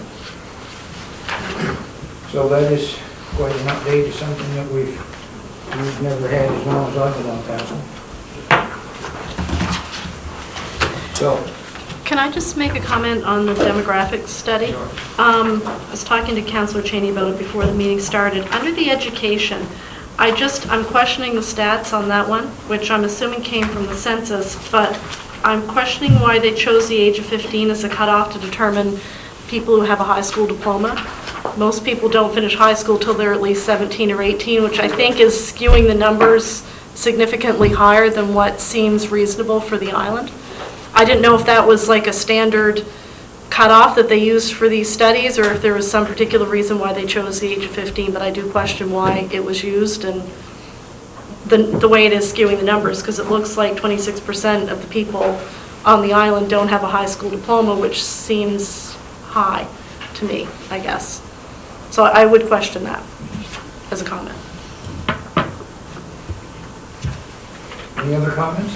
So that is quite an update. It's something that we've never had as long as I've been on council. So, Can I just make a comment on the demographics study? I was talking to Councillor Cheney about it before the meeting started. Under the education, I'm questioning the stats on that one, which I'm assuming came from the census, but I'm questioning why they chose the age of 15 as a cutoff to determine people who have a high school diploma. Most people don't finish high school till they're at least 17 or 18, which I think is skewing the numbers significantly higher than what seems reasonable for the island. I didn't know if that was like a standard cutoff that they used for these studies, or if there was some particular reason why they chose the age of 15, but I do question why it was used and the way it is skewing the numbers, because it looks like 26% of the people on the island don't have a high school diploma, which seems high to me, I guess. So I would question that as a comment. any other comments?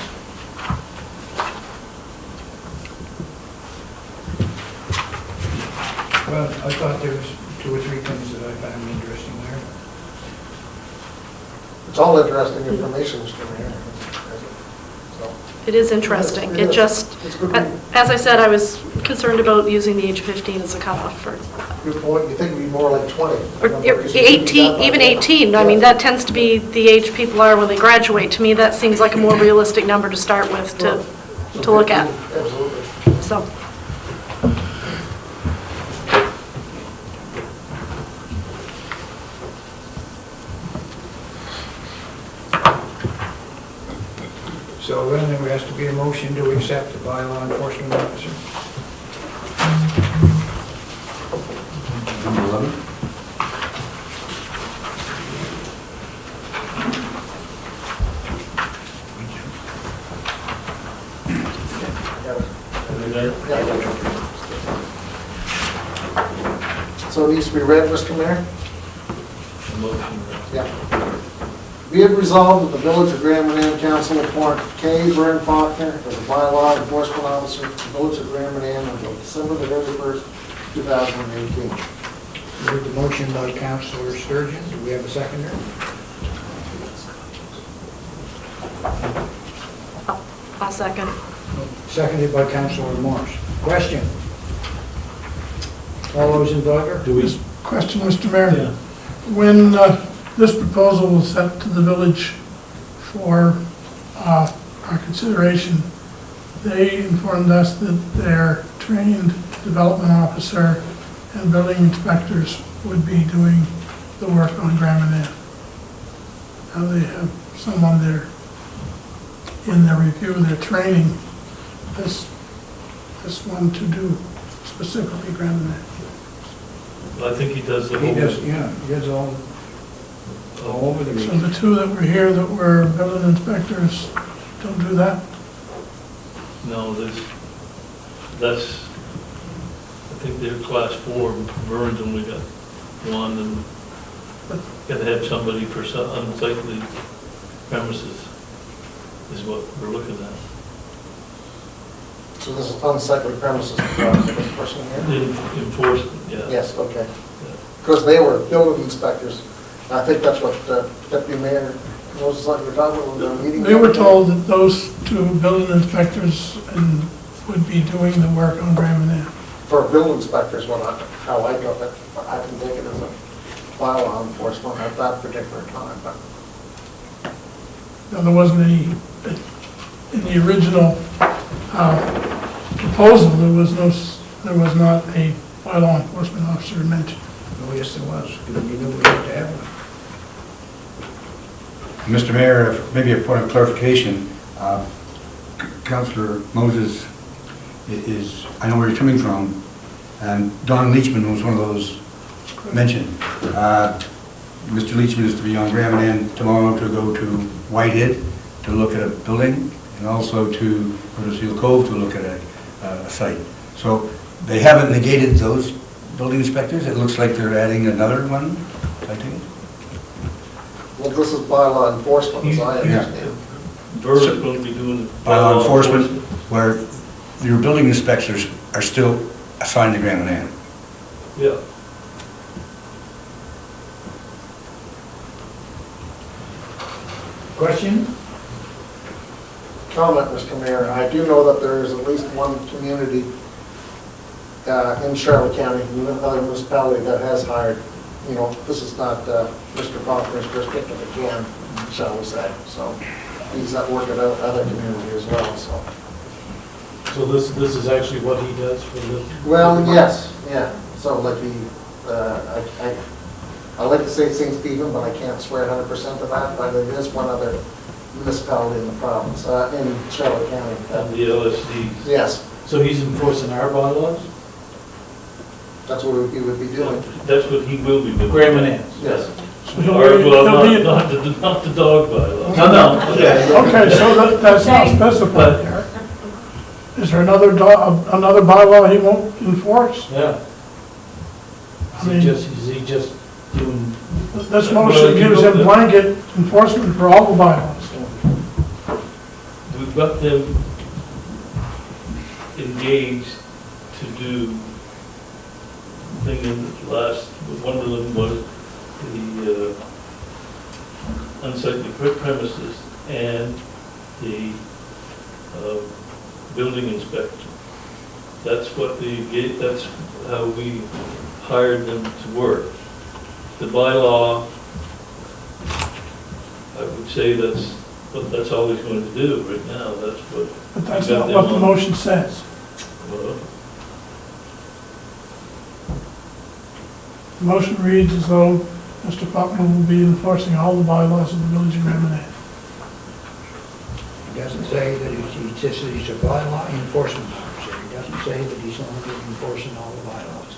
Well, I thought there was 2 or 3 things that I found interesting there. It's all interesting information, Mr. Mayor. So, It is interesting. It It is. just, It's good. as I said, I was concerned about using the age of 15 as a cutoff for, Good point, you think it'd be more like 20. or 18, even 18. I mean, that tends to be the age people are when they graduate. To me, that seems like a more realistic number to start with, to look at. Absolutely. So, So then there has to be a motion to accept the bylaw enforcement officer. Number 11? So it needs to be read, Mr. Mayor? Motion. Yeah. Be it resolved that the Village of Grand Manan Council appoint Kay Byrne Faulkner as a bylaw enforcement officer for the Village of Grand Manan until December the 31st, 2018. Heard the motion by Councillor Sturgeon. Do we have a seconder? I'll second. Seconded by Councillor Morse. Question? All those in favor? Question, Mr. Mayor. Yeah. When this proposal was sent to the village for our consideration, they informed us that their trained development officer and building inspectors would be doing the work on Grand Manan. Now they have someone there in their review of their training, this one to do specifically Grand Manan. I think he does the He whole. does, yeah, he does all over the So region. the two that were here that were building inspectors don't do that? No, that's, I think they're class 4 burns, and we got one, and gotta have somebody for some unsightly premises, is what we're looking at. So this is unsightly premises, this person here? Enforcement, yeah. Yes, okay. Because they were building inspectors. I think that's what Deputy Mayor Moses, like you were talking about, the meeting. They were told that those two building inspectors would be doing the work on Graham and Ann. For building inspectors, how I took it, I didn't take it as a bylaw enforcement at that particular time, but. Now, there wasn't any, in the original proposal, there was not a bylaw enforcement officer mentioned. Oh, yes, there was, because we knew we had to have one. Mr. Mayor, maybe a point of clarification, Councillor Moses is, I know where you're coming from, and Don Leachman was one of those mentioned. Mr. Leachman is to be on Graham and Ann tomorrow to go to Whitehead to look at a building, and also to Huddersfield Cove to look at a site. So they haven't negated those building inspectors. It looks like they're adding another one, I think. Well, this is bylaw enforcement, as I understand. Burr's going to be doing Bylaw enforcement, where your building inspectors are still assigned to Graham and Ann. Yeah. Question? Comment, Mr. Mayor. I do know that there is at least one community in Charlotte County, another municipality that has hired, this is not Mr. Faulkner's district again, shall we say. So he's at work at other community as well, so. So this is actually what he does for the... Well, yes, yeah. So like I like to say St. Stephen, but I can't swear 100% to that, but there is one other municipality in the province, in Charlotte County. The LSD. Yes, So he's enforcing our bylaws? that's what he would be doing. That's what he will be doing. Graham and Ann's? Yes. So he'll Or, be- well, he'll be- not the dog bylaw. No. Okay, so that's not specified there. Is there another bylaw he won't enforce? Yeah. I mean- Is he just doing... This motion gives him blanket enforcement for all the bylaws. We've got them engaged to do thing in the last, one of them was the unsightly premises and the building inspector. That's how we hired them to work. The bylaw, I would say that's all he's going to do right now. That's what. But that's we got not what them the on. motion says. Well, The motion reads as though Mr. Faulkner will be enforcing all the bylaws of the village of Graham and Ann. He doesn't say that he says that he's a bylaw enforcement officer. He doesn't say that he's only enforcing all the bylaws.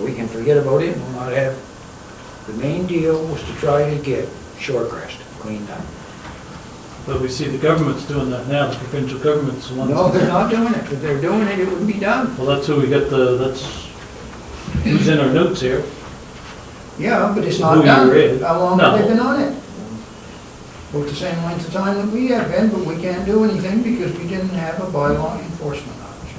We can forget about it and we'll not have, the main deal was to try to get Shorecrest cleaned up. But we see the government's doing that now, the provincial government's the ones... No, they're not doing it. If they're doing it, it would be done. Well, that's who we got that's who's in our notes here. Yeah, but it's Who not you done. read. How long No. have they been on it? Well, the same length of time that we have been, but we can't do anything because we didn't have a bylaw enforcement officer.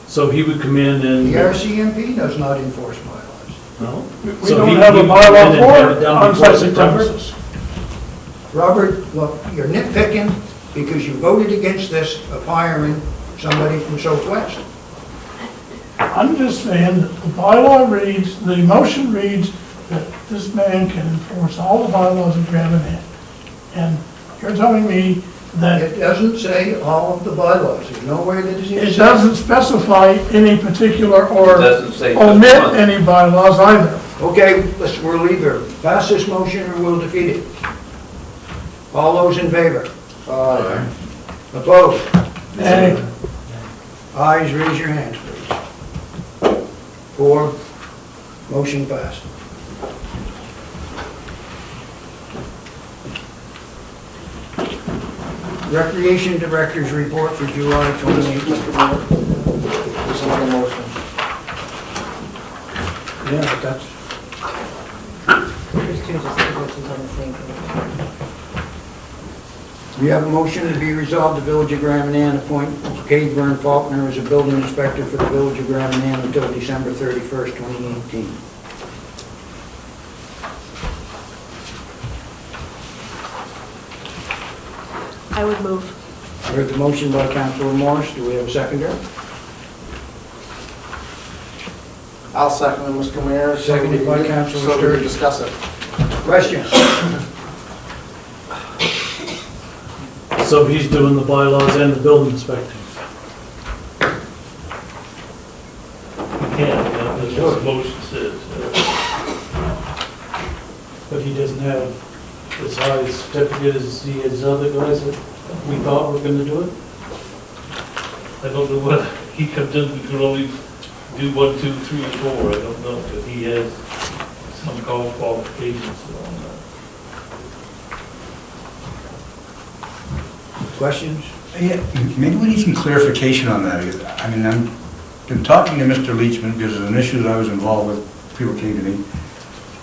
So he would come in and... The RCMP does not enforce bylaws. No? We So don't he- have he a would come in bylaw and have it for done before unsightly September? premises. Robert, look, you're nitpicking because you voted against this of hiring somebody from Southwest. I'm just saying that the bylaw reads, the motion reads that this man can enforce all the bylaws of Graham and Ann. And you're telling me that It doesn't say all of the bylaws. There's no way that it doesn't specify any particular or It doesn't say just omit one. any bylaws either. Okay, we'll either pass this motion or we'll defeat it. All those in favor? Opposed? Nay. Ayes, raise your hands, please. 4, motion passed. Recreation Director's Report for July 28th. There's another motion. Yeah, but that's, There's two just motions on the same page. we have a motion to be resolved, the Village of Grand Manan appoint Kate Vern Faulkner as a building inspector for the Village of Grand Manan until December 31st, 2018. I would move. I heard the motion by Councilor Morris. Do we have a seconder? I'll second it, Mr. Mayor. Seconded by Councilor So we Sturgeon. can discuss it. Question? So he's doing the bylaws and the building inspecting. You can, that's what the motion says. But he doesn't have as high a certificate as he has other guys that we thought were gonna do it. I don't know what, he comes in, we can only do 1, 2, 3, and 4, I don't know, but he has some qualifications on that. Questions? Yeah, maybe we need some clarification on that. I mean, I've been talking to Mr. Leachman because of an issue that I was involved with, people came to me.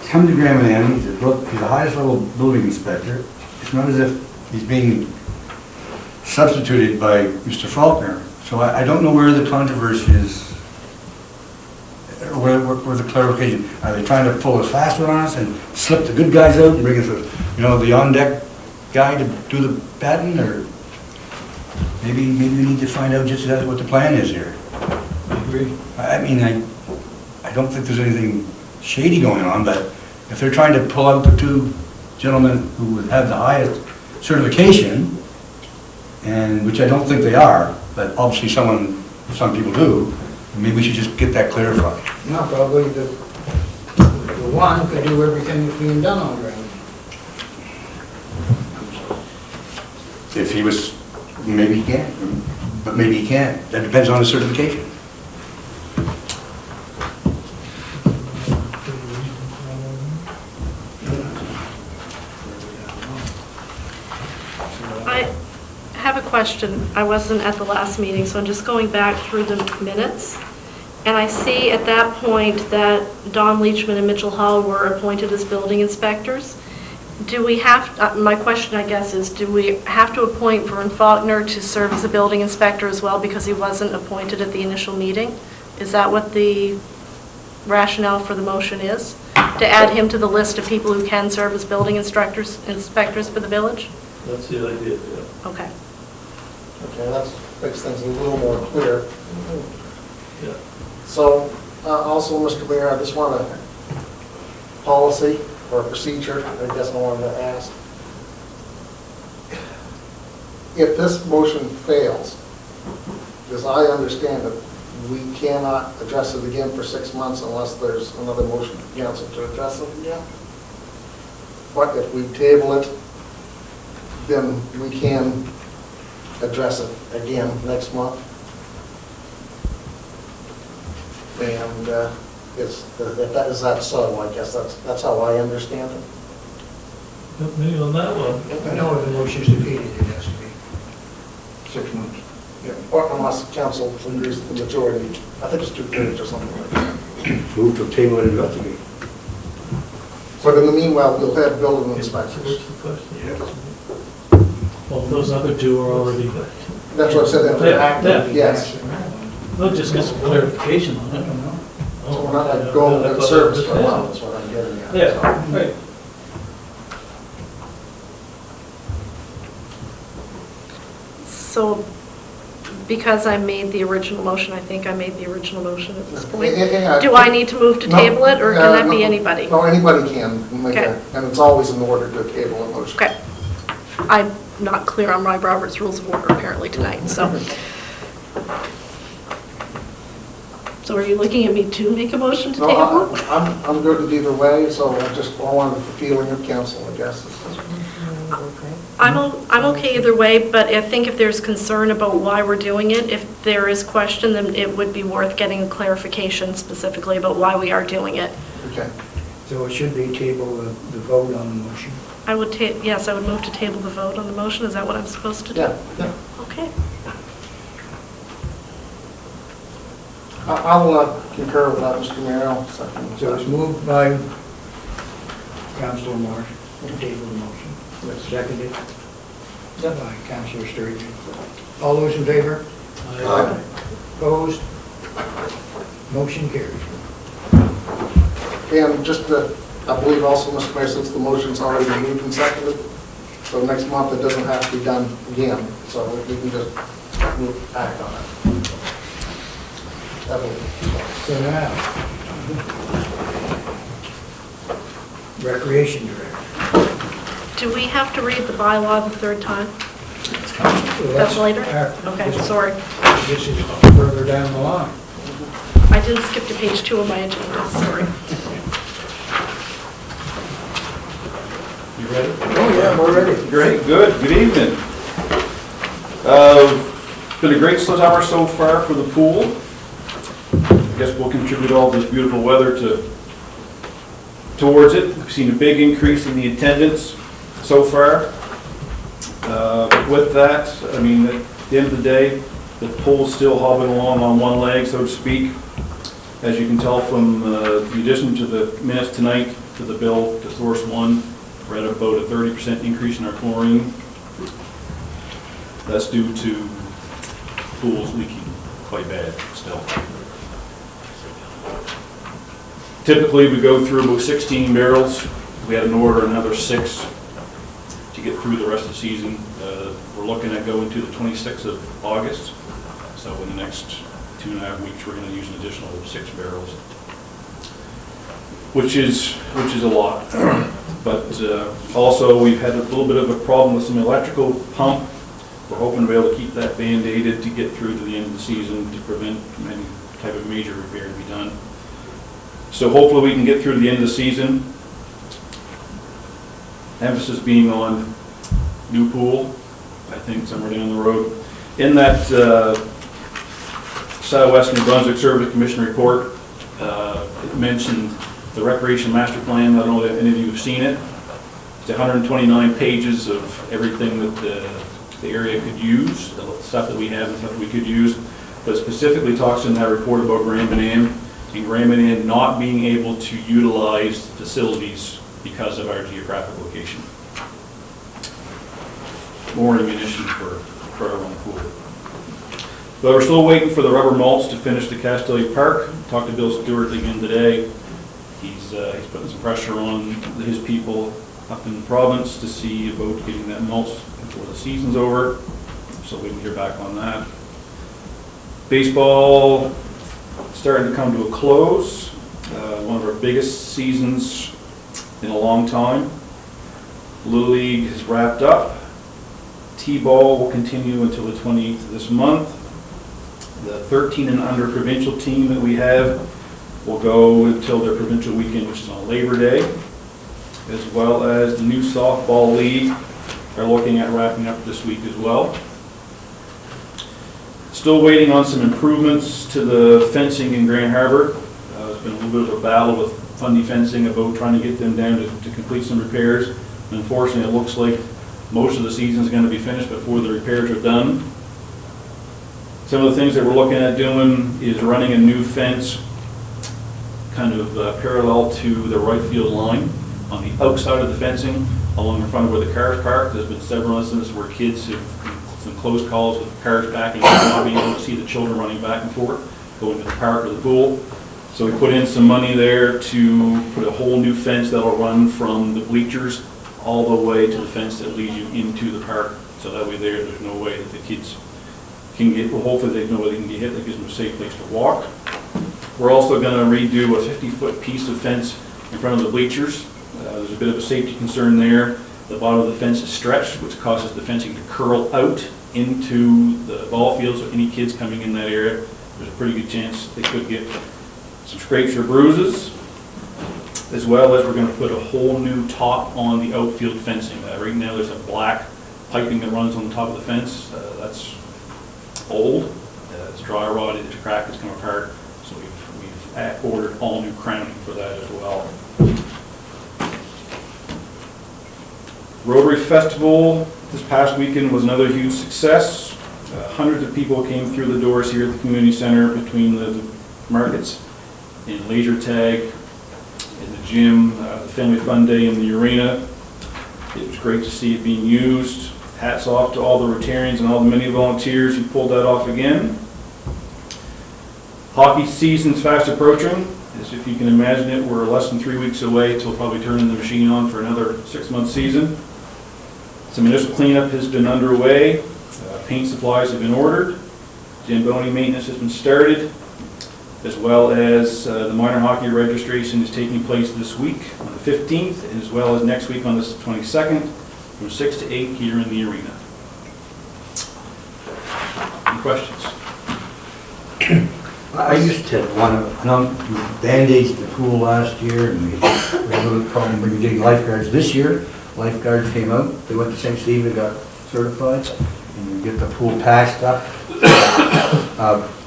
Come to Grand Manan, he's the highest level building inspector. It's not as if he's being substituted by Mr. Faulkner. So I don't know where the controversy is, or where the clarification. Are they trying to pull a fast one on us and slip the good guys out and bring us, the on-deck guy to do the batting, or maybe we need to find out just what the plan is here. I agree. I mean, I don't think there's anything shady going on, but if they're trying to pull out the two gentlemen who would have the highest certification, and which I don't think they are, but obviously some people do, maybe we should just get that clarified. No, probably the one could do everything that's being done on Grand. If he was, maybe he can, but maybe he can't. That depends on his certification. I have a question. I wasn't at the last meeting, so I'm just going back through the minutes. And I see at that point that Don Leachman and Mitchell Hall were appointed as building inspectors. Do we have, my question, I guess, is do we have to appoint Vern Faulkner to serve as a building inspector as well because he wasn't appointed at the initial meeting? Is that what the rationale for the motion is? To add him to the list of people who can serve as building inspectors for the village? That's the idea, yeah. Okay. Okay, that makes things a little more clear. Yeah. So, also, Mr. Mayor, I just want a policy or a procedure, I guess I wanted to ask. If this motion fails, as I understand it, we cannot address it again for 6 months unless there's another motion from council to address it again. But if we table it, then we can address it again next month. And is that so? I guess that's how I understand it. Help me on that one. I know if the motion's defeated, it has to be 6 months. Yeah. Or unless council agrees with the majority. I think it's 2/3 or something like that. Move to table and investigate. But in the meanwhile, we'll have building inspectors. What's the question? Well, those other two are already, That's what I said, that they're Yeah, active, yeah. yes. we'll just get some clarification on it, I don't know. So we're not like going to service for a while, that's what I'm getting at. Yeah, right. So, because I made the original motion, I think I made the original motion at this point. Yeah. Do I need to move to No, table it, or can that no, be anybody? No, anybody can make Okay. that, and it's always in order to table a motion. Okay. I'm not clear on my Robert's Rules of Order apparently tonight, so. So are you looking at me to make a motion to No, table? I'm good with either way, so I wanted the feeling of council, I guess. I'm okay either way, but I think if there's concern about why we're doing it, if there is question, then it would be worth getting clarification specifically about why we are doing it. Okay. So it should be table the vote on the motion. I would yes, I would move to table the vote on the motion. Is that what I'm supposed to do? Yeah. Okay. I will concur with that, Mr. Mayor. I'll second. So it's moved by Councillor Morris to table the motion. Seconded by Councillor Sturgeon. All those in favor? Aye. Opposed? Motion carries. And just I believe also, Mr. Mayor, since the motion's already been moved and seconded, so next month it doesn't have to be done again, so we can just act on it. So now, Recreation Director. Do we have to read the bylaw the third time? Well, That's later? Okay, sorry. This is further down the line. I did skip to page 2 of my agenda, sorry. You ready? Oh, yeah, we're ready. Great, good evening. Been a great summer so far for the pool. I guess we'll contribute all this beautiful weather towards it. We've seen a big increase in the attendance so far. With that, I mean, at the end of the day, the pool's still hobbling along on one leg, so to speak. As you can tell from the addition to the minutes tonight to the bill to Source 1, we're at about a 30% increase in our chlorine. That's due to pools leaking quite bad still. Typically, we go through about 16 barrels. We had an order another 6 to get through the rest of the season. We're looking at going to the 26th of August. So in the next 2.5 weeks, we're going to use an additional 6 barrels, which is a lot. But also, we've had a little bit of a problem with some electrical pump. We're hoping to be able to keep that band-aided to get through to the end of the season to prevent any type of major repair to be done. So hopefully we can get through to the end of the season. Emphasis being on new pool, I think somewhere down the road. In that Southwest New Brunswick Service Commission report, it mentioned the Recreation Master Plan. I don't know if any of you have seen it. It's 129 pages of everything that the area could use, the stuff that we have and stuff that we could use, but specifically talks in that report about Grand Banam and Grand Banam not being able to utilize facilities because of our geographic location. More ammunition for our own pool. But we're still waiting for the rubber mulch to finish the Castelli Park. Talked to Bill Stewart again today. He's putting some pressure on his people up in the province to see about getting that mulch before the season's over. So we can hear back on that. Baseball starting to come to a close. One of our biggest seasons in a long time. Little League is wrapped up. T-ball will continue until the 28th of this month. The 13 and under provincial team that we have will go until their provincial weekend, which is on Labor Day, as well as the new softball league are looking at wrapping up this week as well. Still waiting on some improvements to the fencing in Grand Harbor. There's been a little bit of a battle with Fundy Fencing about trying to get them down to complete some repairs. And unfortunately, it looks like most of the season is going to be finished before the repairs are done. Some of the things that we're looking at doing is running a new fence kind of parallel to the right field line on the outside of the fencing along in front of where the cars park. There's been several instances where kids have some close calls with cars backing up, not being able to see the children running back and forth, going to the park or the pool. So we put in some money there to put a whole new fence that'll run from the bleachers all the way to the fence that leads you into the park. So that way there's no way that the kids can get, well, hopefully they know where they can get hit. That gives them a safe place to walk. We're also going to redo a 50-foot piece of fence in front of the bleachers. There's a bit of a safety concern there. The bottom of the fence is stretched, which causes the fencing to curl out into the ball field. So any kids coming in that area, there's a pretty good chance they could get some scrapes or bruises. as well as we're going to put a whole new top on the outfield fencing. Right now, there's a black piping that runs on the top of the fence. That's old. It's dry rotted, it's cracked, it's come apart. So we've ordered all new crowning for that as well. Rotary Festival this past weekend was another huge success. Hundreds of people came through the doors here at the community center between the markets, in laser tag, in the gym, the family fun day in the arena. It was great to see it being used. Hats off to all the Rotarians and all the many volunteers who pulled that off again. Hockey season's fast approaching. As if you can imagine it, we're less than 3 weeks away till probably turning the machine on for another 6-month season. Some initial cleanup has been underway. Paint supplies have been ordered. Zamboni maintenance has been started, as well as the minor hockey registration is taking place this week on the 15th, as well as next week on the 22nd, from 6 to 8 here in the arena. Any questions? I used to want to Band-Aids in the pool last year, and we had a little problem when we were getting lifeguards. This year, lifeguards came out, they went to St. Stephen and got certified, and we get the pool passed up.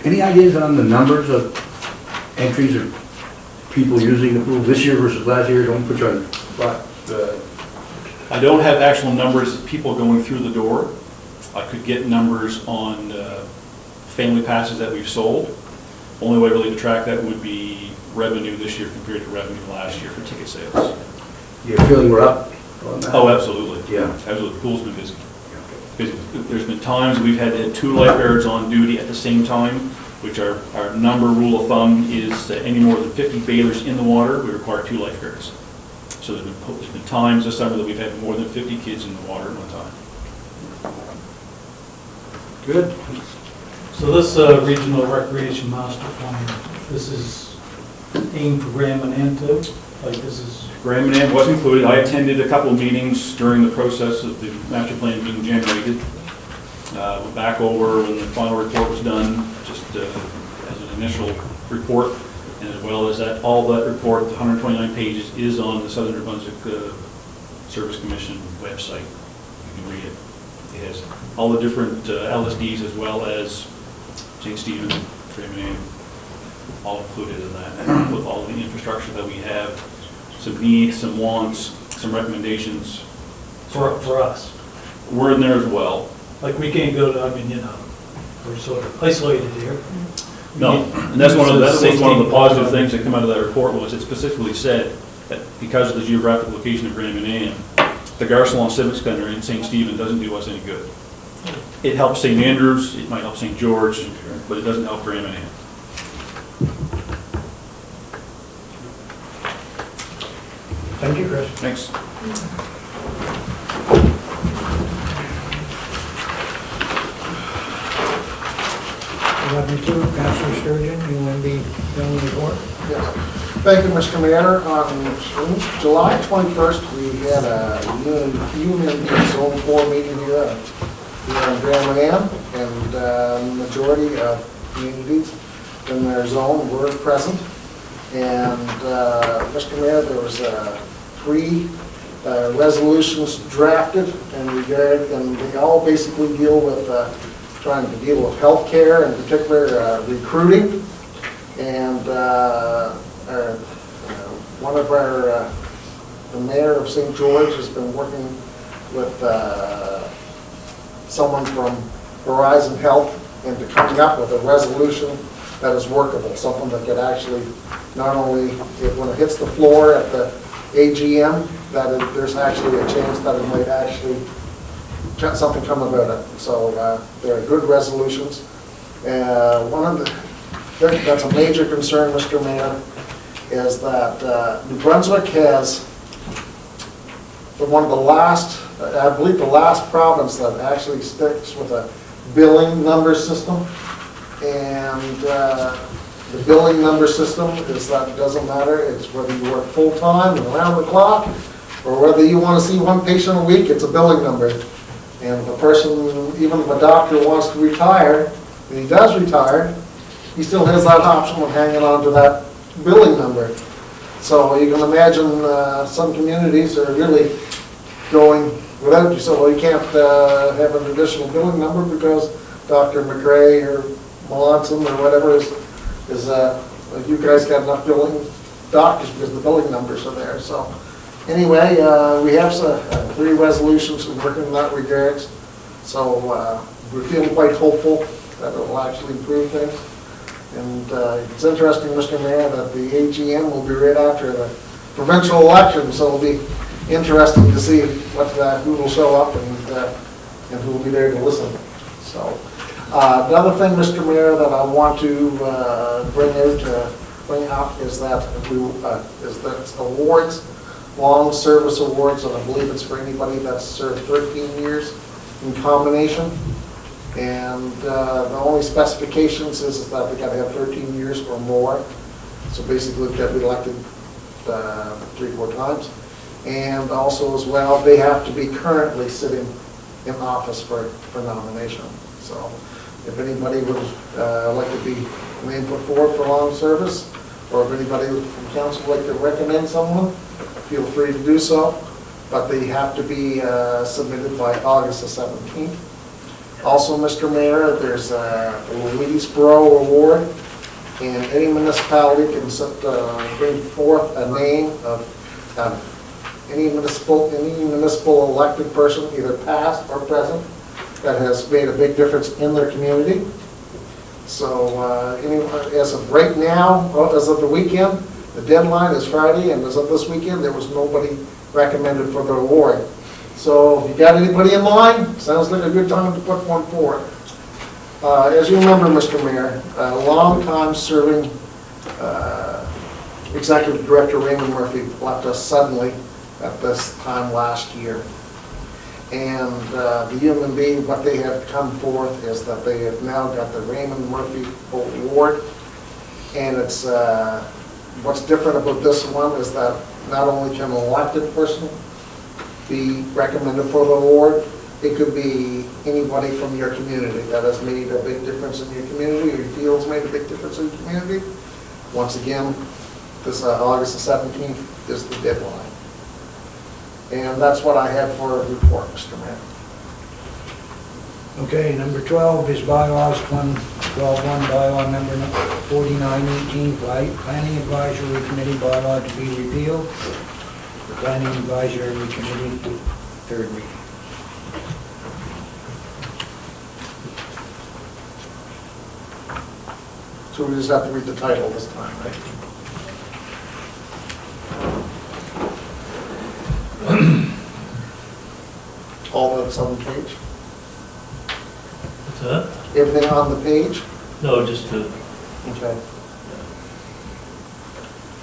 Any ideas on the numbers of entries or people using the pool this year versus last year? Don't put you on the spot. I don't have actual numbers of people going through the door. I could get numbers on family passes that we've sold. Only way really to track that would be revenue this year compared to revenue last year for ticket sales. You're feeling we're up on that? Oh, absolutely. Yeah. Absolutely. The pool's been busy. There's been times we've had to have 2 lifeguards on duty at the same time, which our number rule of thumb is that any more than 50 bathers in the water, we require 2 lifeguards. So there's been times this summer that we've had more than 50 kids in the water at one time. Good. So this regional recreation master plan, this is aimed for Grand Manan too? Like this is... Grand Manan was included. I attended a couple of meetings during the process of the master plan being generated. Went back over when the final report was done, just as an initial report, and as well as that, all that report, the 129 pages, is on the Southern New Brunswick Service Commission website. You can read it. It has all the different LSDs as well as St. Stephen, Grand Manan, all included in that, with all the infrastructure that we have, some needs, some wants, some recommendations. For us. We're in there as well. Like we can't go to, I mean, you know, we're sort of isolated here. No, and that's one of the positive things that come out of that report was it specifically said that because of the geographic location of Grand Manan, the Garcelon Civic Center in St. Stephen doesn't do us any good. It helps St. Andrews, it might help St. George, but it doesn't help Grand Manan. Thank you, Chris. Thanks. 11-2, Councilor Sturgeon, you want to be done with the report? Yes. Thank you, Mr. Mayor. On July 21st, we had a Union Zone 4 meeting here in Grand Manan, and the majority of communities in their zone were present. And Mr. Mayor, there was 3 resolutions drafted in regard, and they all basically deal with trying to deal with healthcare, in particular recruiting. And one of the mayor of St. George has been working with someone from Horizon Health into coming up with a resolution that is workable, something that could actually not only, when it hits the floor at the AGM, that there's actually a chance that it might actually something come about it. So they're good resolutions. One of that's a major concern, Mr. Mayor, is that New Brunswick has one of the last, I believe the last province that actually sticks with a billing number system. And the billing number system is that it doesn't matter, it's whether you work full-time and around the clock, or whether you want to see 1 patient a week, it's a billing number. And if a person, even if a doctor wants to retire, and he does retire, he still has that option of hanging on to that billing number. So you can imagine some communities are really going without you, so well, you can't have an additional building number because Dr. McRae or Melanson or whatever is you guys got enough building doctors because the building numbers are there. So anyway, we have 3 resolutions working in that regards. So we're feeling quite hopeful that it will actually improve things. And it's interesting, Mr. Mayor, that the AGM will be right after the provincial election, so it'll be interesting to see who will show up and who will be there to listen. So another thing, Mr. Mayor, that I want to bring up is that awards, long service awards, and I believe it's for anybody that's served 13 years in combination. And the only specifications is that they got to have 13 years or more. So basically, they've got to be elected 3-4 times. And also as well, they have to be currently sitting in office for nomination. So if anybody would like to be named put forward for long service, or if anybody from council would like to recommend someone, feel free to do so. But they have to be submitted by August the 17th. Also, Mr. Mayor, there's a Leesboro Award, and any municipality can bring forth a name of any municipal elected person, either past or present, that has made a big difference in their community. So as of right now, as of the weekend, the deadline is Friday, and as of this weekend, there was nobody recommended for the award. So if you got anybody in mind, sounds like a good time to put one forward. As you remember, Mr. Mayor, a long-time serving Executive Director Raymond Murphy left us suddenly at this time last year. And the human being, what they have come forth is that they have now got the Raymond Murphy Award. And it's what's different about this one is that not only can an elected person be recommended for the award, it could be anybody from your community that has made a big difference in your community, or you feel has made a big difference in your community. Once again, this August the 17th is the deadline. And that's what I have for a report, Mr. Mayor. Okay, number 12 is bylaws, 12.1 bylaw number 4918, Planning Advisory Committee bylaw to be repealed. The Planning Advisory Committee, third reading. So we just have to read the title this time, right? All that's on the page? What's that? Everything on the page? No, just to, Okay.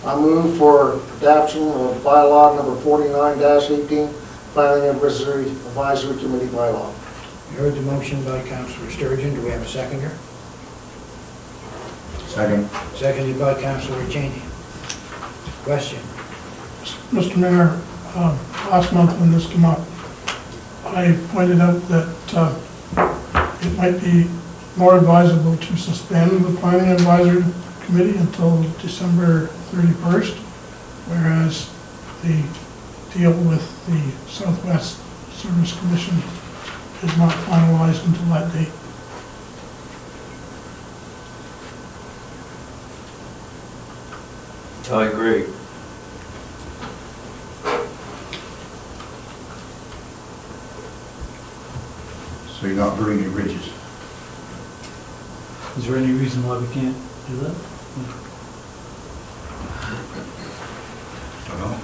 I move for adoption of bylaw number 49-18, Planning Advisory Committee bylaw. You heard the motion by Councillor Sturgeon. Do we have a seconder? Second. Seconded by Councillor Cheney. Question? Mr. Mayor, last month when this came up, I pointed out that it might be more advisable to suspend the Planning Advisory Committee until December 31st, whereas the deal with the Southwest Service Commission is not finalized until that date. I agree. So you're not burning your bridges. Is there any reason why we can't do that? Don't know.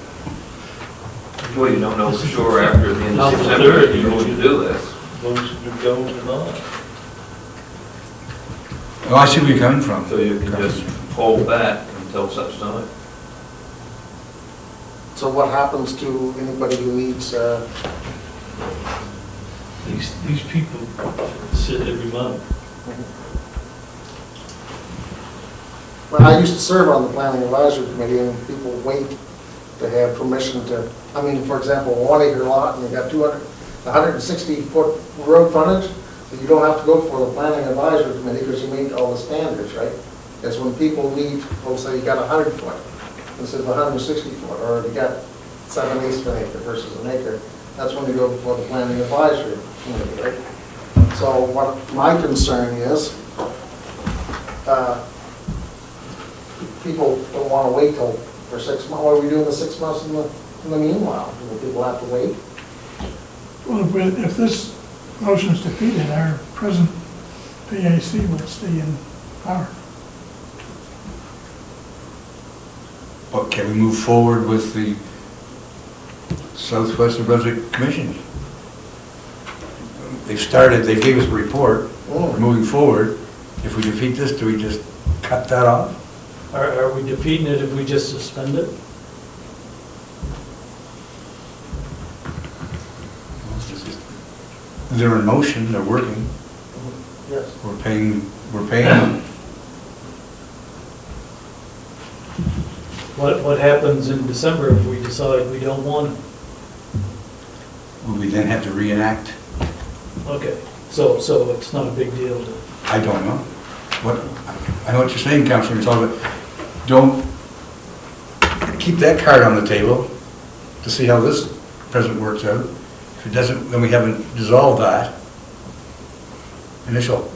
Well, you don't know for sure after the end of Now, September third, if you're going to do this. those should go or not. Oh, I see where you're coming from. So you can just hold back until such time. So what happens to anybody who needs, These people sit every month. well, I used to serve on the Planning Advisory Committee, and people wait to have permission to, I mean, for example, a 1 acre lot, and you got 160-foot road frontage, but you don't have to go for the Planning Advisory Committee because you meet all the standards, right? It's when people need, let's say you got 100 foot, instead of 160 foot, or if you got 7/8 of an acre versus an acre, that's when you go before the planning advisory committee, right? So what my concern is, people don't want to wait till for 6 months. What are we doing the 6 months in the meanwhile? Do people have to wait? Well, if this motion is defeated, our present PAC will stay in power. But can we move forward with the Southwest New Brunswick Commission? They've started, they gave us a report, we're moving forward. If we defeat this, do we just cut that off? Are we defeating it if we just suspend it? They're in motion, they're working, Yes. we're paying them. What happens in December if we decide we don't want it? Will we then have to reenact? Okay, so it's not a big deal to... I don't know. What, I know what you're saying, Councilor Montalvo, but don't keep that card on the table to see how this present works out. If it doesn't, then we haven't dissolved that initial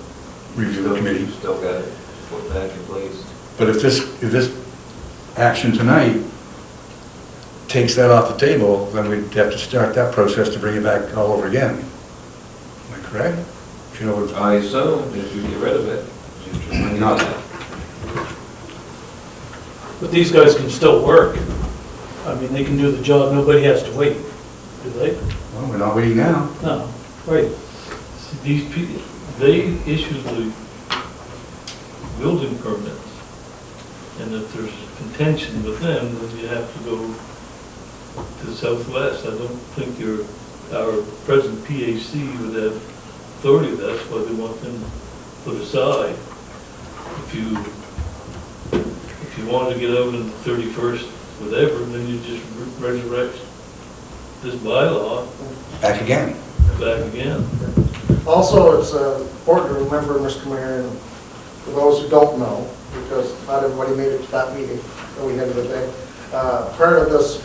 review committee. Still got it, put back in place. But if this action tonight takes that off the table, then we'd have to start that process to bring it back all over again. Am I correct? If you know what I assume if you get rid of it, just remind Not- that. But these guys can still work. I mean, they can do the job, nobody has to wait, do they? Well, we're not waiting now. No, right. These people, they issue the building permits. And if there's contention with them, then you have to go to the Southwest. I don't think our present PAC would have authority. That's why they want them put aside. If you wanted to get out on the 31st, whatever, then you just resurrect this bylaw Back again. back again. Also, it's important to remember, Mr. Mayor, and for those who don't know, because not everybody made it to that meeting that we had today, part of this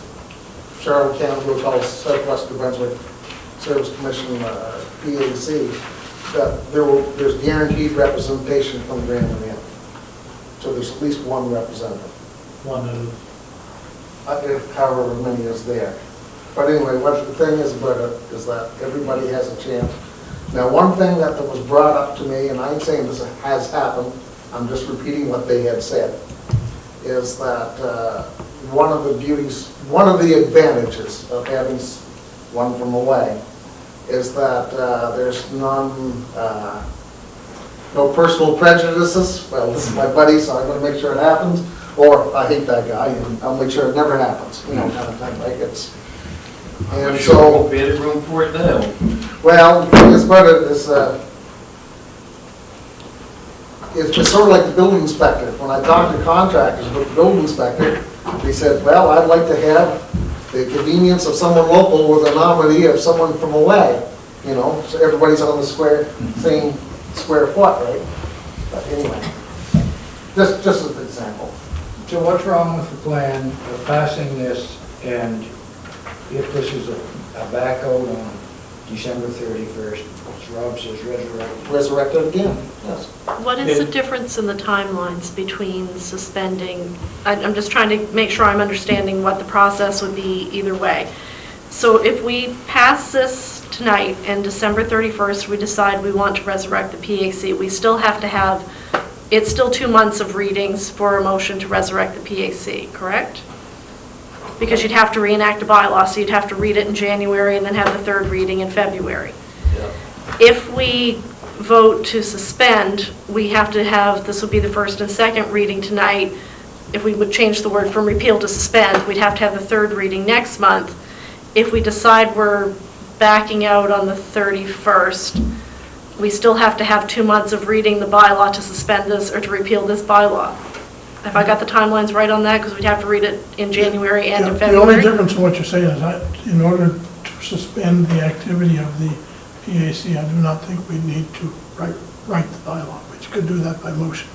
Charlotte County, we'll call it Southwest New Brunswick Service Commission, PAC, that there's guaranteed representation from Grand and Inn. So there's at least one representative. One of, However many is there. But anyway, what the thing is about it is that everybody has a chance. Now, one thing that was brought up to me, and I ain't saying this has happened, I'm just repeating what they had said, is that one of the advantages of having one from away is that there's no personal prejudices. Well, this is my buddy, so I'm going to make sure it happens. Or I hate that guy, and I'll make sure it never happens. You know, kind of thing. Like it's. And so. Won't be any room for it now. Well, the thing is about it is, it's sort of like the building inspector. When I talked to contractors with the building inspector, they said, well, I'd like to have the convenience of someone local with a nominee of someone from away. You know, so everybody's on the same square foot, right? But anyway, just as an example. So what's wrong with the plan of passing this, and if this is a back out on December 31st, as Rob says, Resurrect it again, yes. What is the difference in the timelines between suspending? I'm just trying to make sure I'm understanding what the process would be either way. So if we pass this tonight and December 31st, we decide we want to resurrect the PAC, we still have to have, it's still 2 months of readings for a motion to resurrect the PAC, correct? Because you'd have to reenact a bylaw, so you'd have to read it in January and then have the third reading in February. If we vote to suspend, we have to have, this would be the first and second reading tonight. If we would change the word from repeal to suspend, we'd have to have the third reading next month. If we decide we're backing out on the 31st, we still have to have 2 months of reading the bylaw to suspend this or to repeal this bylaw. Have I got the timelines right on that? Because we'd have to read it in January and in The only February. difference in what you're saying is that in order to suspend the activity of the PAC, I do not think we need to write the bylaw, but you could do that by motion.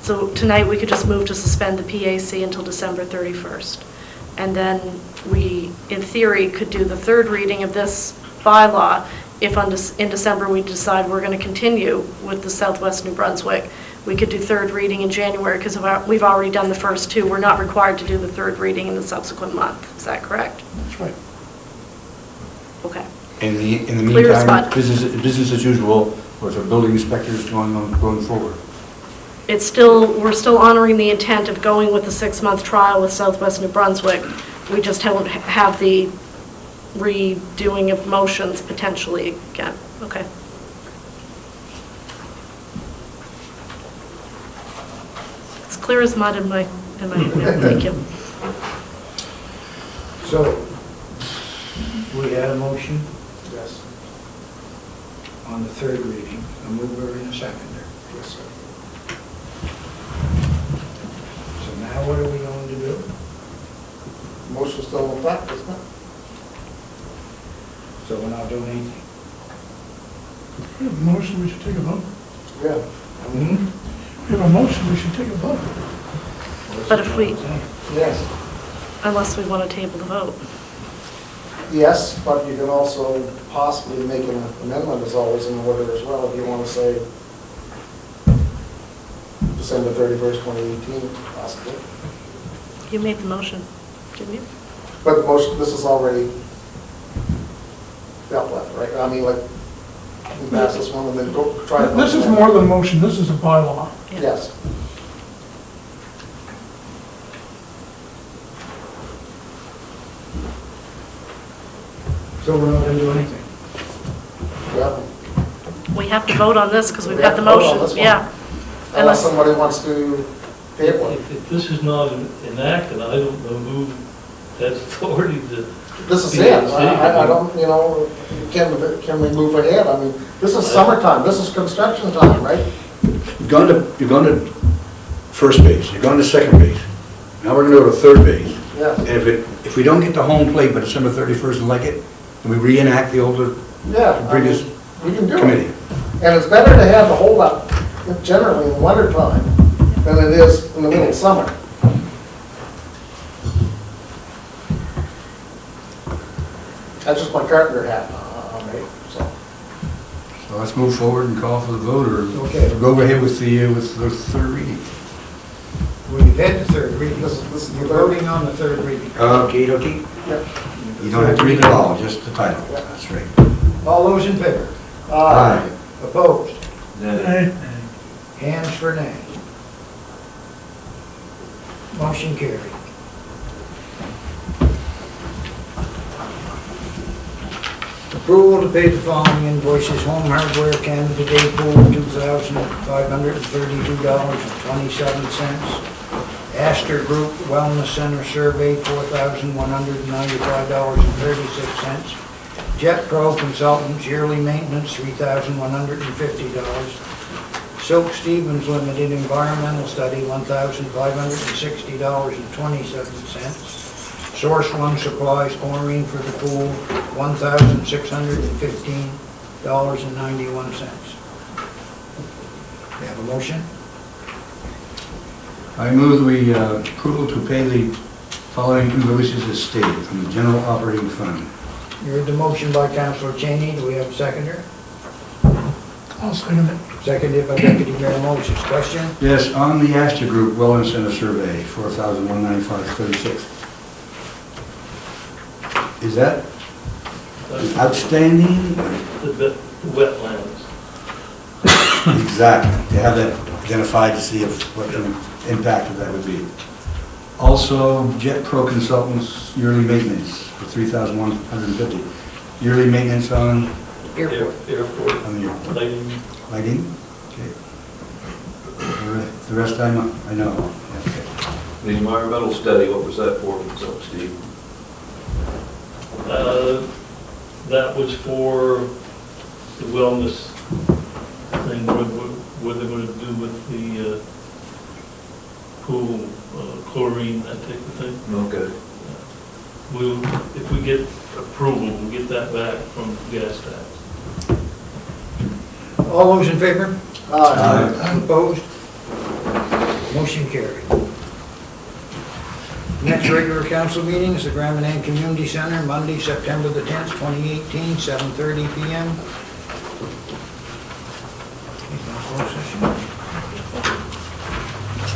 So tonight, we could just move to suspend the PAC until December 31st. And then we, in theory, could do the third reading of this bylaw if in December we decide we're going to continue with the Southwest New Brunswick. We could do third reading in January because we've already done the first two. We're not required to do the third reading in the subsequent month. Is that correct? That's right. Okay. In the Clear as meantime, mud. business as usual, with our building inspectors going forward. We're still honoring the intent of going with the 6-month trial with Southwest New Brunswick. We just don't have the redoing of motions potentially again. Okay. It's clear as mud in my, thank you. So, we had a motion Yes. on the third reading, a mover and a seconder. Yes, sir. So now what are we going to do? Motion's still in effect, isn't it? So we're not doing anything? We have a motion, we should take a vote. Yeah. We have a motion, we should take a vote. But if we, Yes. unless we want to table the vote. Yes, but you can also possibly make an amendment as always in order as well, if you want to say December 31st, 2018, possibly. You made the motion, didn't you? But the motion, this is already dealt with, right? I mean, like, we pass this one and then go try it. This is more than a motion, this is a bylaw. Yes. So we're not going to do anything? Yeah. We have to vote on this because we've We got the have to vote on motion, this one. yeah. Unless somebody wants to table it. If this is not enacted, I don't know who has authority to. This is it. I don't, you know, can we move ahead? I mean, this is summertime, this is construction time, right? You've gone to first base, you've gone to second base. Now we're gonna go to third base. Yes. And if we don't get the home plate by December 31st and like it, then we reenact the older Yeah. previous We can do it. committee. And it's better to have the holdup generally in winter time than it is in the middle of summer. That's just my carpenter hat on me, so. So let's move forward and call for the vote, or Okay. go ahead with the third reading. We've had the third reading. This is the You're third. voting on the third reading. Okay, okay. Yep. You don't have to read it all, just the title. That's right. All those in favor? Aye. Opposed? Nay. Hands for nay. Motion carried. Approval to pay the following invoices: Home Hardware, Canada Day Pool, $2,532.27. Astor Group Wellness Center Survey, $4,195.36. Jet Pro Consultants Yearly Maintenance, $3,150. Silk Stevens Limited Environmental Study, $1,560.27. Source One Supplies Chlorine for the Pool, $1,615.91. We have a motion? I move we approval to pay the following invoices as stated from the general operating fund. You heard the motion by Councillor Cheney. Do we have a seconder? I'll second it. Seconded by Deputy Mayor Moses. Question? Yes, on the Astor Group Wellness Center Survey, $4,195.36. Is that outstanding? The wetlands. Exactly, to have that identified to see if, what the impact of that would be. Also, Jet Pro Consultants yearly maintenance for $3,150. Yearly maintenance on? Airport. Airport. On the airport. Lighting. Lighting? Okay. The rest I know. Okay. The environmental study, what was that for, Steve? That was for the wellness thing, what they're going to do with the pool, chlorine, that type of thing. Okay. If we get approval, we'll get that back from gas tax. All those in favor? Aye. Opposed? Motion carried. Next regular council meeting is the Grand Manan Community Center, Monday, September the 10th, 2018, 7:30 PM.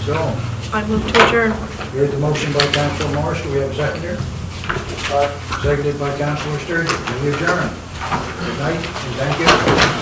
So, I move to adjourn. we heard the motion by Councilor Morris, do we have a seconder? Seconded by Councilor Sturgeon. We adjourn. Good night, and thank you.